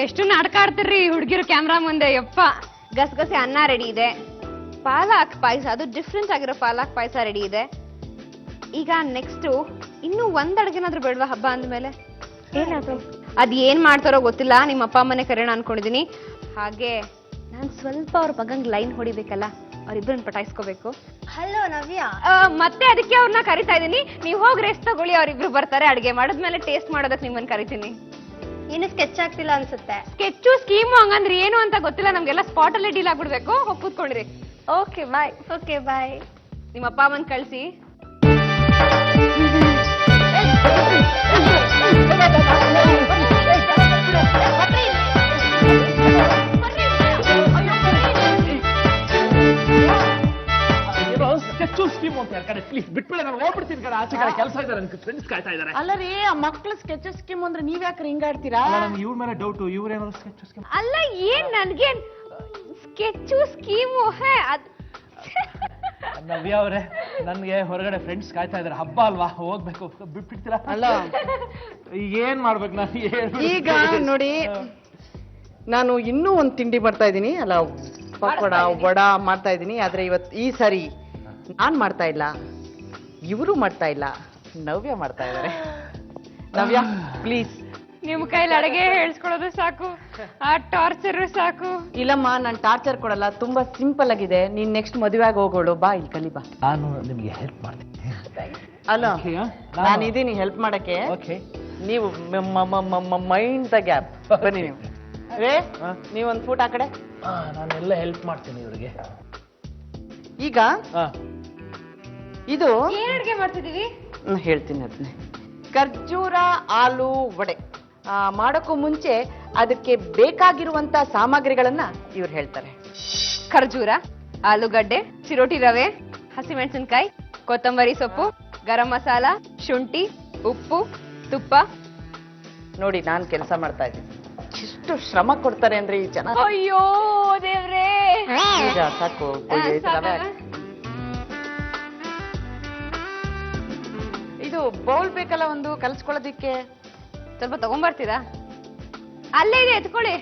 ಎಷ್ಟು ನಾಟಕ ಆಡ್ತಿರ್ರಿ ಹುಡುಗಿರು ಕ್ಯಾಮ್ರಾ ಮುಂದೆ. ಯಪ್ಪ, ಗಸಗಸೆ ಅನ್ನ ರೆಡಿ ಇದೆ. ಪಾಲಕ್ ಪಾಯಸ, ಅದು ಡಿಫ್ರೆನ್ಸ್ ಆಗಿರೋ ಪಾಲಕ್ ಪಾಯಸ ರೆಡಿ ಇದೆ. ಈಗ ನೆಕ್ಸ್ಟ್ ಇನ್ನು ಒಂದ್ ಅಡ್ಗೆನಾದ್ರೂ ಬೇಡವಾ ಹಬ್ಬ ಅಂದ್ಮೇಲೆ? ಏನದು? ಅದ್ ಏನ್ ಮಾಡ್ತಾರೋ ಗೊತ್ತಿಲ್ಲ, ನಿಮ್ಮ ಅಪ್ಪ ಅಮ್ಮನೆ ಕರೆಯೋಣ ಅನ್ಕೊಂಡಿದೀನಿ. ಹಾಗೆ ನಾನ್ ಸ್ವಲ್ಪ ಅವ್ರ ಮಗಂಗ್ ಲೈನ್ ಹೊಡಿಬೇಕಲ್ಲ, ಅವ್ರಿಬ್ರನ್ನ ಪಟಾಯಿಸ್ಕೋಬೇಕು. ಹಲೋ ನವ್ಯ. ಮತ್ತೆ ಅದಕ್ಕೆ ಅವ್ರನ್ನ ಕರಿತಾ ಇದೀನಿ. ನೀವು ಹೋಗಿ ರೆಸ್ಟ್ ತಗೊಳ್ಳಿ, ಅವ್ರಿಬ್ರು ಬರ್ತಾರೆ. ಅಡ್ಗೆ ಮಾಡಿದ್ಮೇಲೆ ಟೇಸ್ಟ್ ಮಾಡೋದಕ್ಕೆ ನಿಮ್ಮನ್ನ ಕರಿತೀನಿ. ಇನ್ನು ಸ್ಕೆಚ್ ಆಗ್ತಿಲ್ಲ ಅನ್ಸುತ್ತೆ. ಸ್ಕೆಚ್ಚು ಸ್ಕೀಮು ಹಂಗಂದ್ರೆ ಏನು ಅಂತ ಗೊತ್ತಿಲ್ಲ ನಮ್ಗೆಲ್ಲ. ಸ್ಪಾಟ್ ಅಲ್ಲೇ ಡೀಲ್ ಆಗ್ಬಿಡ್ಬೇಕು. ಹೋಗಿ ಕೂತ್ಕೊಂಡ್ರಿ. Okay bye. Okay bye. ನಿಮ್ಮ ಅಪ್ಪ ಅಮ್ಮನ್ ಕಳ್ಸಿ. ಪ್ಲೀಸ್ ಬಿಟ್ಬಿಡ, ನಾನು ಹೋಗ್ಬಿಡ್ತೀನಿ ಕಡೆ, ಆಚೆ ಕಡೆ ಕೆಲಸ ಇದ್ದಾರೆ, ನನ್ನ ಫ್ರೆಂಡ್ಸ್ ಕಾಯ್ತಾ ಇದ್ದಾರೆ. ಅಲ್ಲ ರೀ, ಆ ಮಕ್ಳು ಸ್ಕೆಚ್ ಸ್ಕೀಮ್ ಅಂದ್ರೆ ನೀವ್ ಯಾಕ್ರಿ ಹಿಂಗಾಡ್ತೀರಾ? ನನ್ಗೆ ಇವ್ರ ಮೇಲೆ ಡೌಟು, ಇವ್ರೇನಾದ್ರು ಸ್ಕೆಚ್ ಅಲ್ಲ ಏನ್ ನನ್ಗೆ ಸ್ಕೆಚ್ಚು ಸ್ಕೀಮು ನವ್ಯ ಅವರೇ, ನನ್ಗೆ ಹೊರಗಡೆ ಫ್ರೆಂಡ್ಸ್ ಕಾಯ್ತಾ ಇದಾರೆ, ಹಬ್ಬ ಅಲ್ವಾ, ಹೋಗ್ಬೇಕು, ಬಿಟ್ಬಿಡ್ತೀರಾ? ಅಲ್ಲ ಈಗ ಏನ್ ಮಾಡ್ಬೇಕು ನಾನು? ಈಗ ನೋಡಿ, ನಾನು ಇನ್ನೂ ಒಂದ್ ತಿಂಡಿ ಮಾಡ್ತಾ ಇದ್ದೀನಿ, ಅಲ್ಲ ಪಕೋಡ ವಡ ಮಾಡ್ತಾ ಇದ್ದೀನಿ. ಆದ್ರೆ ಈ ಸಾರಿ ನಾನ್ ಮಾಡ್ತಾ ಇಲ್ಲ, ಇವರು ಮಾಡ್ತಾ ಇಲ್ಲ, ನವ್ಯ ಮಾಡ್ತಾ ಇದ್ದಾರೆ. ನವ್ಯ ಪ್ಲೀಸ್. ನಿಮ್ ಕೈಲಿ ಅಡಗೆ ಹೇಳ್ಸ್ಕೊಳೋದು ಸಾಕು, ಆ ಟಾರ್ಚರ್ ಸಾಕು. ಇಲ್ಲಮ್ಮ, ನಾನು ಟಾರ್ಚರ್ ಕೊಡಲ್ಲ, ತುಂಬಾ ಸಿಂಪಲ್ ಆಗಿದೆ. ನೀನ್ ನೆಕ್ಸ್ಟ್ ಮದುವೆ ಆಗಿ ಹೋಗೋಳು, ಬಾ ಇಲ್ಲಿ ಕಲಿ ಬಾ. ನಾನು ನಿಮ್ಗೆ ಹೆಲ್ಪ್ ಮಾಡ್ತೀನಿ. ಅಲ್ಲ ನಾನು ಇದೀನಿ ಹೆಲ್ಪ್ ಮಾಡಕ್ಕೆ. ಓಕೆ, ನೀವು ಮೈಂಡ್ ದ ಗ್ಯಾಪ್ ಬನ್ನಿ. ನೀವು ನೀವೊಂದು ಫೂಟ್ ಆ ಕಡೆ. ನಾನೆಲ್ಲ ಹೆಲ್ಪ್ ಮಾಡ್ತೀನಿ ಇವ್ರಿಗೆ. ಈಗ ಇದು ಏನ್ ಅಡ್ಗೆ ಮಾಡ್ತಿದೀವಿ? ಹೇಳ್ತೀನಿ ಅದನ್ನೇ. ಖರ್ಜೂರ ಆಲೂ ವಡೆ ಮಾಡೋಕ್ಕೂ ಮುಂಚೆ ಅದಕ್ಕೆ ಬೇಕಾಗಿರುವಂತ ಸಾಮಗ್ರಿಗಳನ್ನ ಇವ್ರು ಹೇಳ್ತಾರೆ. ಖರ್ಜೂರ, ಆಲೂಗಡ್ಡೆ, ಚಿರೋಟಿ ರವೆ, ಹಸಿಮೆಣಸಿನಕಾಯಿ, ಕೊತ್ತಂಬರಿ ಸೊಪ್ಪು, ಗರಂ ಮಸಾಲ, ಶುಂಠಿ, ಉಪ್ಪು, ತುಪ್ಪ. ನೋಡಿ, ನಾನ್ ಕೆಲಸ ಮಾಡ್ತಾ ಇದ್ದೀನಿ, ಎಷ್ಟು ಶ್ರಮ ಕೊಡ್ತಾರೆ ಅಂದ್ರೆ ಈ ಜನ. ಅಯ್ಯೋ ದೇವ್ರೇ. ಈಗ ಸಾಕು, ರವೆ ಹಾಕಿ. ಇದು ಬೌಲ್ ಬೇಕಲ್ಲ ಒಂದು ಕಲ್ಸ್ಕೊಳ್ಳೋದಿಕ್ಕೆ. ಸ್ವಲ್ಪ ತಗೊಂಡ್ಬರ್ತೀರಾ? ಅಲ್ಲೇ ಇದೆ, ಎತ್ಕೊಳ್ಳಿ.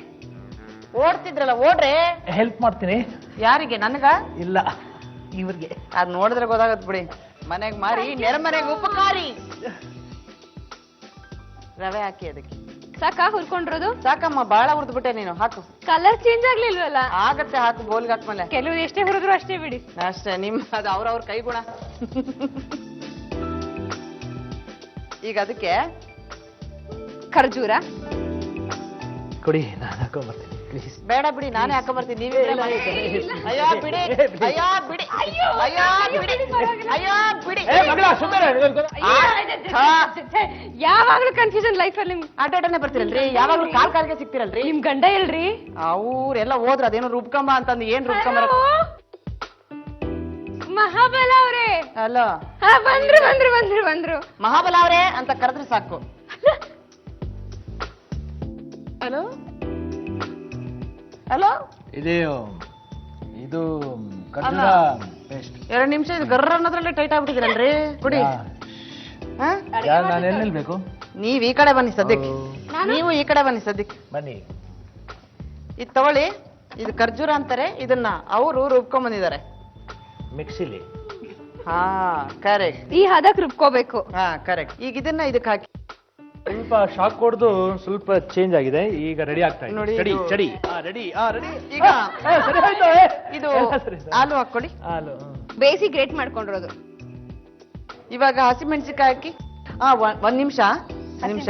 ಓಡ್ತಿದ್ರಲ್ಲ, ಓಡ್ರೆ. ಹೆಲ್ಪ್ ಮಾಡ್ತೀನಿ. ಯಾರಿಗೆ? ನನಗ? ಇಲ್ಲ, ಇವ್ರಿಗೆ. ಅದ್ ನೋಡಿದ್ರೆ ಗೊತ್ತಾಗತ್ ಬಿಡಿ. ಮನೆಗ್ ಮಾರಿ ನೆರ ಮನೆಗೆ ಉಪಕಾರಿ. ರವೆ ಹಾಕಿ ಅದಕ್ಕೆ. ಸಾಕಾ ಹುರ್ಕೊಂಡಿರೋದು? ಸಾಕಮ್ಮ, ಬಾಳ ಹುರಿದ್ಬಿಟ್ಟೆ ನೀನು. ಹಾಕು. ಕಲರ್ ಚೇಂಜ್ ಆಗ್ಲಿಲ್ವಲ್ಲ? ಆಗತ್ತೆ, ಹಾಕು. ಬೋಲ್ಗೆ ಹಾಕ್ಮೇಲೆ ಕೆಲವ್ರು ಎಷ್ಟೇ ಹುರಿದ್ರು ಅಷ್ಟೇ ಬಿಡಿ. ಅಷ್ಟೇ, ನಿಮ್ ಅದು ಅವ್ರವ್ರ ಕೈಗುಣ. ಈಗ ಅದಕ್ಕೆ ಖರ್ಜೂರ ಕೊಡಿ, ನಾನು ಹಾಕೊಂಡ್ಬರ್ತೀನಿ ಪ್ಲೀಸ್. ಬೇಡ ಬಿಡಿ, ನಾನೇ ಹಾಕೊಂಡ್ಬರ್ತೀನಿ. ನೀವೇ ಮಾಡಿ. ಅಯ್ಯೋ ಬಿಡಿ, ಅಯ್ಯೋ ಬಿಡಿ, ಅಯ್ಯೋ ಬಿಡಿ, ಅಯ್ಯೋ ಬಿಡಿ. ಯಾವಾಗ್ಲೂ ಕನ್ಫ್ಯೂಷನ್ ಲೈಫ್ ಅಲ್ಲಿ. ಆಟೋಟನೆ ಬರ್ತೀರಲ್ರಿ, ಯಾವಾಗ್ಲೂ ಕಾಲ್ಗೆ ಸಿಗ್ತಿರಲ್ರಿ. ನಿಮ್ ಗಂಡ ಎಲ್ರಿ? ಅವ್ರೆಲ್ಲ ಹೋದ್ರ, ಅದೇನೋ ರುಬ್ಕಂಬ ಅಂತಂದು. ಏನ್ ರುಬ್ಕಂಬ? ಮಹಾಬಲ ಅವ್ರೆ. ಅಲ್ಲ, ಬಂದ್ರು ಬಂದ್ರು ಬಂದ್ರು ಬಂದ್ರು. ಮಹಾಬಲ ಅವ್ರೆ ಅಂತ ಕರೆದ್ರೆ ಸಾಕು. Hello hello. ಇದು ಖರ್ಜೂರ ಪೇಸ್ಟ್. 2 ನಿಮಿಷ ಇದು ಗರ್ರ ಅನ್ನೋದ್ರಲ್ಲೇ ಟೈಟ್ ಆಗ್ಬಿಟ್ಟಿದ್ರಲ್ರಿ. ಕುಡಿ. ನಾನು ಎಲ್ಲಿ ನಿಲ್ಬೇಕು? ನೀವ್ ಈ ಕಡೆ ಬನ್ನಿ ಸದ್ಯಕ್ಕೆ. ನೀವು ಈ ಕಡೆ ಬನ್ನಿ ಸದ್ಯಕ್ಕೆ. ಬನ್ನಿ. ಇದು ತಗೊಳ್ಳಿ. ಇದು ಖರ್ಜೂರ ಅಂತಾರೆ, ಇದನ್ನ ಅವರು ರುಬ್ಕೊಂಡ್ ಬಂದಿದ್ದಾರೆ ಮಿಕ್ಸಿಲಿ. ಹಾ ಕರೆಕ್ಟ್. ಈ ಹದಕ್ ರುಬ್ಕೋಬೇಕು. ಹಾ ಕರೆಕ್ಟ್. ಈಗ ಇದನ್ನ ಇದಕ್ಕೆ ಹಾಕಿ. ಸ್ವಲ್ಪ ಶಾಕ್ ಹೊಡೆದು ಸ್ವಲ್ಪ ಚೇಂಜ್ ಆಗಿದೆ, ಈಗ ರೆಡಿ ಆಗ್ತಾ ಇದೆ. ನೋಡಿ, ಚಡಿ ಇದು- ಚಡಿ. Ready ready. ಈಗ ಸರಿ ಆಯ್ತು. ಇದು ಹಾಲು ಹಾಕೊಳ್ಳಿ. ಹಾಲು. ಬೇಸಿ ಗ್ರೇಟ್ ಮಾಡ್ಕೊಂಡಿರೋದು. ಇವಾಗ ಹಸಿಮೆಣಸಿನಕಾಯಿ ಹಾಕಿ. ಒಂದ್ ನಿಮಿಷ ನಿಮಿಷ.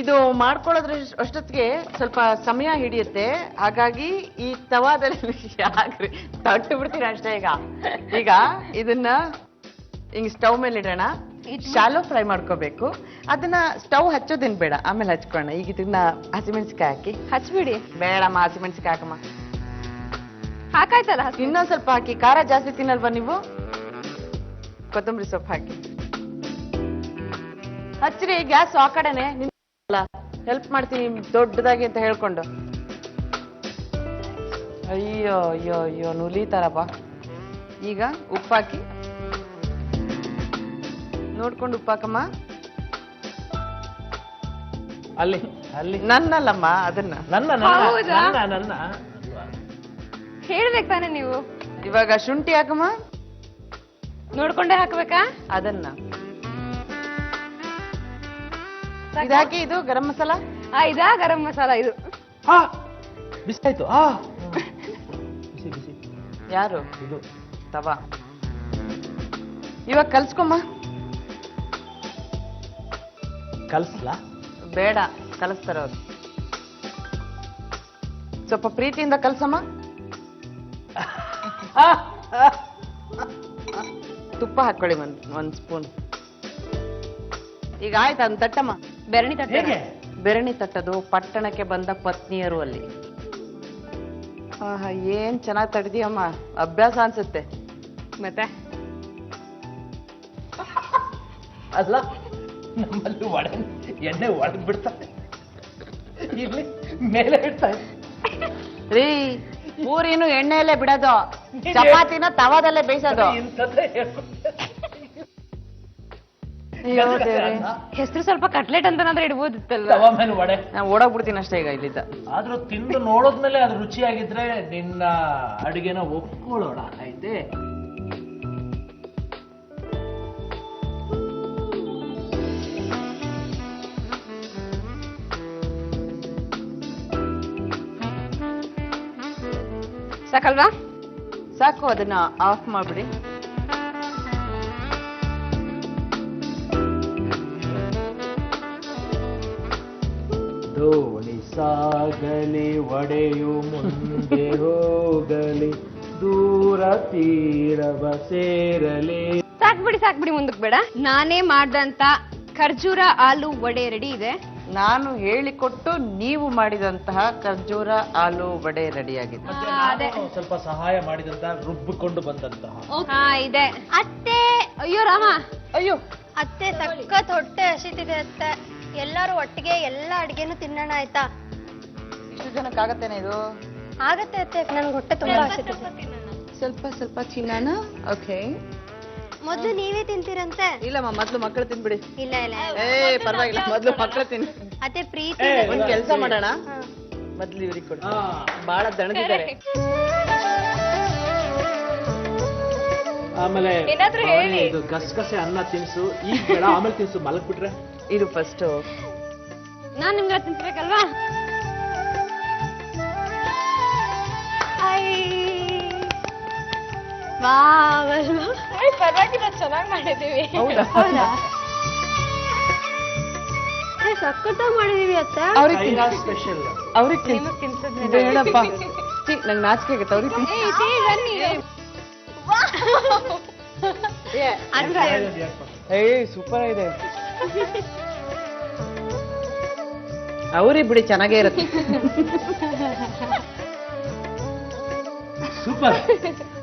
ಇದು ಮಾಡ್ಕೊಳ್ಳೋದ್ರ ಅಷ್ಟೊತ್ತಿಗೆ ಸ್ವಲ್ಪ ಸಮಯ ಹಿಡಿಯುತ್ತೆ, ಹಾಗಾಗಿ ಈ ತವಾದಲ್ಲಿ ಯಾಕ್ರಿ ತಟ್ಟು ಬಿಡ್ತೀನಿ ಅಷ್ಟೇ. ಈಗ ಇದನ್ನ ಹಿಂಗ್ ಸ್ಟವ್ ಮೇಲೆ ಇಡೋಣ. ಶಾಲೋ ಫ್ರೈ ಮಾಡ್ಕೋಬೇಕು. ಅದನ್ನ ಸ್ಟವ್ ಹಚ್ಚೋದೇನ್ ಬೇಡ, ಆಮೇಲೆ ಹಚ್ಕೊಳ್ಳೋಣ. ಈಗ ಇದನ್ನ ಹಸಿಮೆಣಸಿನಕಾಯಿ ಹಾಕಿ. ಹಚ್ಬಿಡಿ. ಬೇಡಮ್ಮ, ಹಸಿಮೆಣಸಿನಕಾಯಿ ಹಾಕಮ್ಮ. ಹಾಕಾಯ್ತಲ್ಲ. ಇನ್ನೊಂದ್ ಸ್ವಲ್ಪ ಹಾಕಿ. ಖಾರ ಜಾಸ್ತಿ ತಿನ್ನಲ್ವಾ ನೀವು? ಕೊತ್ತಂಬರಿ ಸೊಪ್ಪು ಹಾಕಿ ಹಚ್ಚ್ರಿ. ಗ್ಯಾಸ್ ಆ ಕಡೆನೆ. ಹೆಲ್ಪ್ ಮಾಡ್ತೀನಿ ದೊಡ್ಡದಾಗಿ ಅಂತ ಹೇಳ್ಕೊಂಡು. ಅಯ್ಯೋ ಅಯ್ಯೋ ಅಯ್ಯೋ, ನುಲಿತಾರಪ್ಪ. ಈಗ ಉಪ್ಪಾಕಿ, ನೋಡ್ಕೊಂಡು ಉಪ್ಪಾಕಮ್ಮ. ಅಲ್ಲಿ ಅಲ್ಲಿ ನನ್ನಲ್ಲಮ್ಮ, ಅದನ್ನ. ನನ್ನ ಹೌದಾ? ನನ್ನ ಹೇಳ್ಬೇಕು ತಾನೆ ನೀವು. ಇವಾಗ ಶುಂಠಿ ಹಾಕಮ್ಮ. ನೋಡ್ಕೊಂಡೆ ಹಾಕ್ಬೇಕಾ? ಅದನ್ನ ಇದಾಕಿ. ಇದು ಗರಂ ಮಸಾಲ. ಇದಾ ಗರಂ ಮಸಾಲ? ಇದು ಬಿಸಿ ಆಯ್ತು. ಬಿಸಿ ಬಿಸಿ. ಯಾರು? ಇದು ತವಾ. ಇವಾಗ ಕಲ್ಸ್ಕೊಮ್ಮ. ಕಲ್ಸ್ಲಾ? ಬೇಡ, ಕಲಿಸ್ತಾರ ಅವ್ರು. ಸ್ವಲ್ಪ ಪ್ರೀತಿಯಿಂದ ಕಲ್ಸಮ್ಮ. ತುಪ್ಪ ಹಾಕೊಳ್ಳಿ ಒಂದ್ ಸ್ಪೂನ್. ಈಗ ಆಯ್ತು, ಅದನ್ನ ತಟ್ಟಮ್ಮ. ಬೆರಣಿ ತಟ್ಟೆ. ಬೆರಣಿ ತಟ್ಟದು ಪಟ್ಟಣಕ್ಕೆ ಬಂದ ಪತ್ನಿಯರು ಅಲ್ಲಿ. ಏನ್ ಚೆನ್ನಾಗ್ ತಡ್ದಿಯಮ್ಮ, ಅಭ್ಯಾಸ ಅನ್ಸುತ್ತೆ. ಮತ್ತೆ ಅಲ್ಲ ನಮ್ಮಲ್ಲಿ ಒಡೆ ಎಣ್ಣೆ ಒಳಗ್ ಬಿಡ್ತಾರೆ, ಇಲ್ಲಿ ಮೇಲೆ ಇಡ್ತಾರೆ. ರೀ ಪೂರಿನು ಎಣ್ಣೆಯಲ್ಲೇ ಬಿಡೋದು, ಚಪಾತಿನ ತವಾದಲ್ಲೇ ಬೇಯಿಸೋದು. ಇಂಥದ್ದೇ ಹೇಳ್ಬಿಡ್ತಾರೆ. ಹೆಸರು ಸ್ವಲ್ಪ ಕಟ್ಲೆಟ್ ಅಂತನಾದ್ರೆ ಇಡ್ಬೋದಿತ್ತಲ್ವ? ತವಾ ಮೇಲೆ ವಡೆ. ನಾನು ಓಡೋಗ್ಬಿಡ್ತೀನಿ ಅಷ್ಟೇ ಈಗ ಇಲ್ಲಿದ್ದ. ಆದ್ರೂ ತಿಂದು ನೋಡೋದ್ಮೇಲೆ ಅದು ರುಚಿಯಾಗಿದ್ರೆ ನಿನ್ನ ಅಡಿಗೆನ ಒಪ್ಕೊಳ್ಳೋಣ, ಆಯ್ತೆ? ಸಾಕಲ್ವಾ? ಸಾಕು, ಅದನ್ನ ಆಫ್ ಮಾಡ್ಬಿಡಿ. ದೋಣಿ ಸಾಗಲಿ ಒಡೆಯು ಮುಂದೆ ಹೋಗಲಿ, ದೂರ ತೀರವ ಸೇರಲಿ. ಸಾಕ್ಬಿಡಿ ಮುಂದಕ್ಕೆ ಬೇಡ. ನಾನೇ ಮಾಡ್ದಂತ ಖರ್ಜೂರ ಆಲೂ ವಡೆ ರೆಡಿ ಇದೆ. ನಾನು ಹೇಳಿಕೊಟ್ಟು ನೀವು ಮಾಡಿದಂತಹ ಖರ್ಜೂರ ಆಲೂ ವಡೆ ರೆಡಿಯಾಗಿದೆ. ಸ್ವಲ್ಪ ಸಹಾಯ ಮಾಡಿದಂತ, ರುಬ್ಬಿಕೊಂಡು ಬಂದಂತಹ. ಹಾ ಇದೆ. ಅತ್ತೆ, ಅಯ್ಯೋ ರಾಮ, ಅಯ್ಯೋ ಅತ್ತೆ ಸಖತ್ ಹೊಟ್ಟೆ ಹಸಿತಿದೆ ಅತ್ತೆ. ಎಲ್ಲರೂ ಒಟ್ಟಿಗೆ ಎಲ್ಲ ಅಡ್ಗೆನೂ ತಿನ್ನೋಣ ಆಯ್ತಾ? ಇಷ್ಟು ಜನಕ್ಕಾಗತ್ತೇನೆ ಇದು? ಆಗತ್ತೆ ಅತ್ತೆ, ನನ್ಗೆ ಹೊಟ್ಟೆ ತುಂಬಾ ಹಸಿತಿದೆ. ಸ್ವಲ್ಪ ಸ್ವಲ್ಪ ತಿನ್ನೋಣ. ಓಕೆ, ಮೊದ್ಲು ನೀವೇ ತಿಂತೀರಂತೆ. ಇಲ್ಲಮ್ಮ, ಮೊದ್ಲು ಮಕ್ಕಳು ತಿನ್ಬಿಡಿ. ಇಲ್ಲ ಇಲ್ಲ ಪರವಾಗಿಲ್ಲ, ಮೊದ್ಲು ಮಕ್ಕಳು ತಿನ್. ಅತ್ತೆ ಪ್ರೀತಿ ಒಂದ್ ಕೆಲ್ಸ ಮಾಡೋಣ, ಮೊದ್ಲು ಇವ್ರಿಗೆ ಕೊಡಿ, ಬಹಳ ದಣದಿದ್ದಾರೆ. ಆಮೇಲೆ ಏನಾದ್ರೂ ಹೇಳಿ. ಇದು ಗಸಗಸೆ ಅನ್ನ ತಿನ್ಸು, ಈಗ ಬೇಡ, ಆಮೇಲೆ ತಿನ್ಸು, ಮಲಗ್ಬಿಟ್ರೆ. ಇದು ಫಸ್ಟ್. ನಾನ್ ನಿಮ್ಗೆ ತಿನ್ಸ್ಬೇಕಲ್ವಾ? ಪರವಾಗಿಲ್ಲ, ಚೆನ್ನಾಗಿ ಮಾಡಿದೀವಿ. ಹೌದಾ? ಸಖತ್ತಾಗಿ ಮಾಡಿದೀವಿ ಅತ್ತೆ. ಅವ್ರಿಗೆ ಸ್ಪೆಷಲ್. ಅವ್ರಿಗೆ ಬೇಡಪ್ಪ, ನಂಗೆ ನಾಚಿಕೆ ಆಗತ್ತೆ. ಅವ್ರಿಗೆ ಸೂಪರ್ ಇದೆ. ಅವ್ರಿಗೆ ಬಿಡಿ, ಚೆನ್ನಾಗೇ ಇರುತ್ತೆ. ಸೂಪರ್.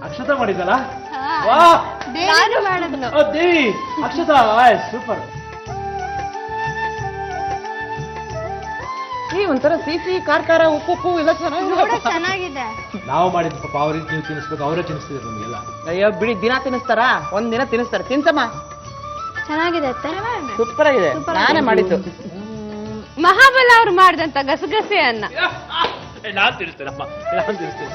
ಅಕ್ಷತಾ ಮಾಡಿದಲ್ಲ? ವಾ, ನಾನು ಮಾಡಿದ್ನು. ಓ ದೇವಿ, ಅಕ್ಷತಾ ಸೂಪರ್. ಒಂಥರ ಸಿಹಿ ಖಾರ ಉಪ್ಪು ಎಲ್ಲ ಚೆನ್ನಾಗಿದೆ. ನಾವು ಮಾಡಿದ್ ಪಾಪ ಅವ್ರಿಗೆ ನೀವು ತಿನ್ನಿಸ್ಬೇಕು, ಅವರೇ ತಿನ್ನಿಸ್ತಿದ್ರು ನಮಗೆಲ್ಲ. ಅಯ್ಯೋ ಬಿಡಿ, ದಿನ ತಿನ್ನಿಸ್ತಾರ? ಒಂದ್ ದಿನ ತಿನ್ನಿಸ್ತಾರ. ತಿನ್ಸಮ್ಮ. ಚೆನ್ನಾಗಿದೆ ಅತ್ತೆ. ಸೂಪರ್ ಆಗಿದೆ, ನಾನೇ ಮಾಡಿದ್ದು. ಮಹಾಬಲ ಅವ್ರು ಮಾಡಿದಂತ ಗಸಗಸೆ ಅನ್ನ. ನಾನ್ ತಿನ್ನಿಸ್ತೇನಮ್ಮ, ನಾನ್ ತಿನ್ನಿಸ್ತೇನೆ.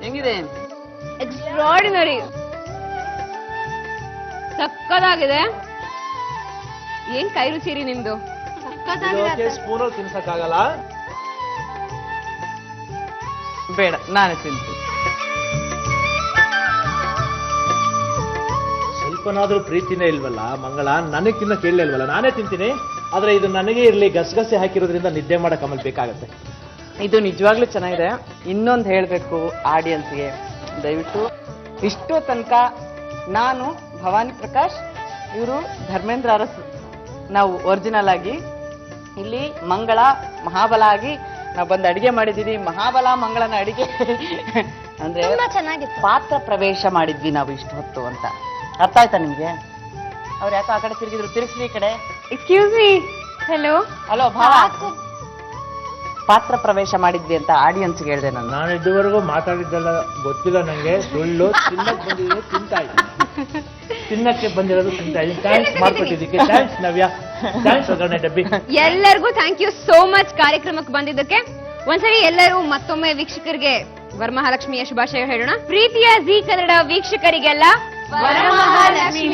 ಹೆಂಗಿದೆ? ಎಕ್ಸ್ಟ್ರಾರ್ಡಿನರಿ, ಸಕ್ಕದಾಗಿದೆ. ಏನ್ ಕೈ ರುಚಿರಿ ನಿಮ್ದು. ಸ್ಪೂನಲ್ಲಿ ತಿನ್ಸಕ್ಕಾಗಲ್ಲ. ಬೇಡ, ನಾನೇ ತಿಂತೀನಿ. ಸ್ವಲ್ಪನಾದ್ರೂ ಪ್ರೀತಿನೇ ಇಲ್ವಲ್ಲ ಮಂಗಳ? ನನಗ್ ತಿನ್ನಕ್ ಕೇಳಲಿಲ್ವಲ್ಲ? ನಾನೇ ತಿಂತೀನಿ. ಆದ್ರೆ ಇದು ನನಗೆ ಇರ್ಲಿ, ಗಸಗಸೆ ಹಾಕಿರೋದ್ರಿಂದ ನಿದ್ದೆ ಮಾಡಕ್ ಆಮೇಲೆ ಬೇಕಾಗತ್ತೆ. ಇದು ನಿಜವಾಗ್ಲೂ ಚೆನ್ನಾಗಿದೆ. ಇನ್ನೊಂದು ಹೇಳ್ಬೇಕು ಆಡಿಯನ್ಸ್ಗೆ, ದಯವಿಟ್ಟು ಇಷ್ಟು ತನಕ ನಾನು ಭವಾನಿ ಪ್ರಕಾಶ್, ಇವರು ಧರ್ಮೇಂದ್ರ ಅರಸ್, ನಾವು ಒರಿಜಿನಲ್ ಆಗಿ ಇಲ್ಲಿ ಮಂಗಳ ಮಹಾಬಲ ಆಗಿ ನಾವು ಬಂದು ಅಡಿಗೆ ಮಾಡಿದೀವಿ. ಮಹಾಬಲ ಮಂಗಳನ ಅಡಿಗೆ ಅಂದ್ರೆ ತುಂಬಾ ಚೆನ್ನಾಗಿತ್ತು. ಪಾತ್ರ ಪ್ರವೇಶ ಮಾಡಿದ್ವಿ ನಾವು ಇಷ್ಟು ಹೊತ್ತು ಅಂತ. ಅರ್ಥ ಆಯ್ತಾ ನಿಮ್ಗೆ? ಅವ್ರು ಯಾಕೋ ಆ ಕಡೆ ತಿರುಗಿದ್ರು, ತಿರುಗಿಸ್ಲಿ ಈ ಕಡೆ. Excuse me. ಹೆಲೋ ಹಲೋ ಭಾವ, ಪಾತ್ರ ಪ್ರವೇಶ ಮಾಡಿದ್ವಿ ಅಂತ ಆಡಿಯನ್ಸ್ಗೆ ಹೇಳಿದೆ ನಾನು. ನಾನು ಇದುವರೆಗೂ ಮಾತಾಡಿದ್ದೆಲ್ಲ ಗೊತ್ತಿಲ್ಲ ನಂಗೆ, ಸುಳ್ಳು. ತಿನ್ನಕ್ ಬಂದಿದ್ದೀನಿ, ತಿಂತಾ ಇದ್ದೀನಿ. ತಿನ್ನಕ್ಕೆ ಬಂದಿರೋದು ತಿಂತಾ ಇದ್ದೀನಿ. ಥ್ಯಾಂಕ್ಸ್ ಮಾಡ್ಕೊಟ್ಟಿದ್ದಕ್ಕೆ. ಥ್ಯಾಂಕ್ಸ್ ನವ್ಯ, ಥ್ಯಾಂಕ್ಸ್ ಒಗ್ಗರಣೆ ಡಬ್ಬಿ. ಎಲ್ಲರಿಗೂ ಥ್ಯಾಂಕ್ ಯು ಸೋ ಮಚ್ ಕಾರ್ಯಕ್ರಮಕ್ಕೆ ಬಂದಿದ್ದಕ್ಕೆ. ಒಂದ್ಸರಿ ಎಲ್ಲರೂ ಮತ್ತೊಮ್ಮೆ ವೀಕ್ಷಕರಿಗೆ ವರಮಹಾಲಕ್ಷ್ಮಿಯ ಶುಭಾಶಯ ಹೇಳೋಣ. ಪ್ರೀತಿಯ ಜಿ ಕನ್ನಡ ವೀಕ್ಷಕರಿಗೆಲ್ಲ ವರಮಹಾಲಕ್ಷ್ಮಿ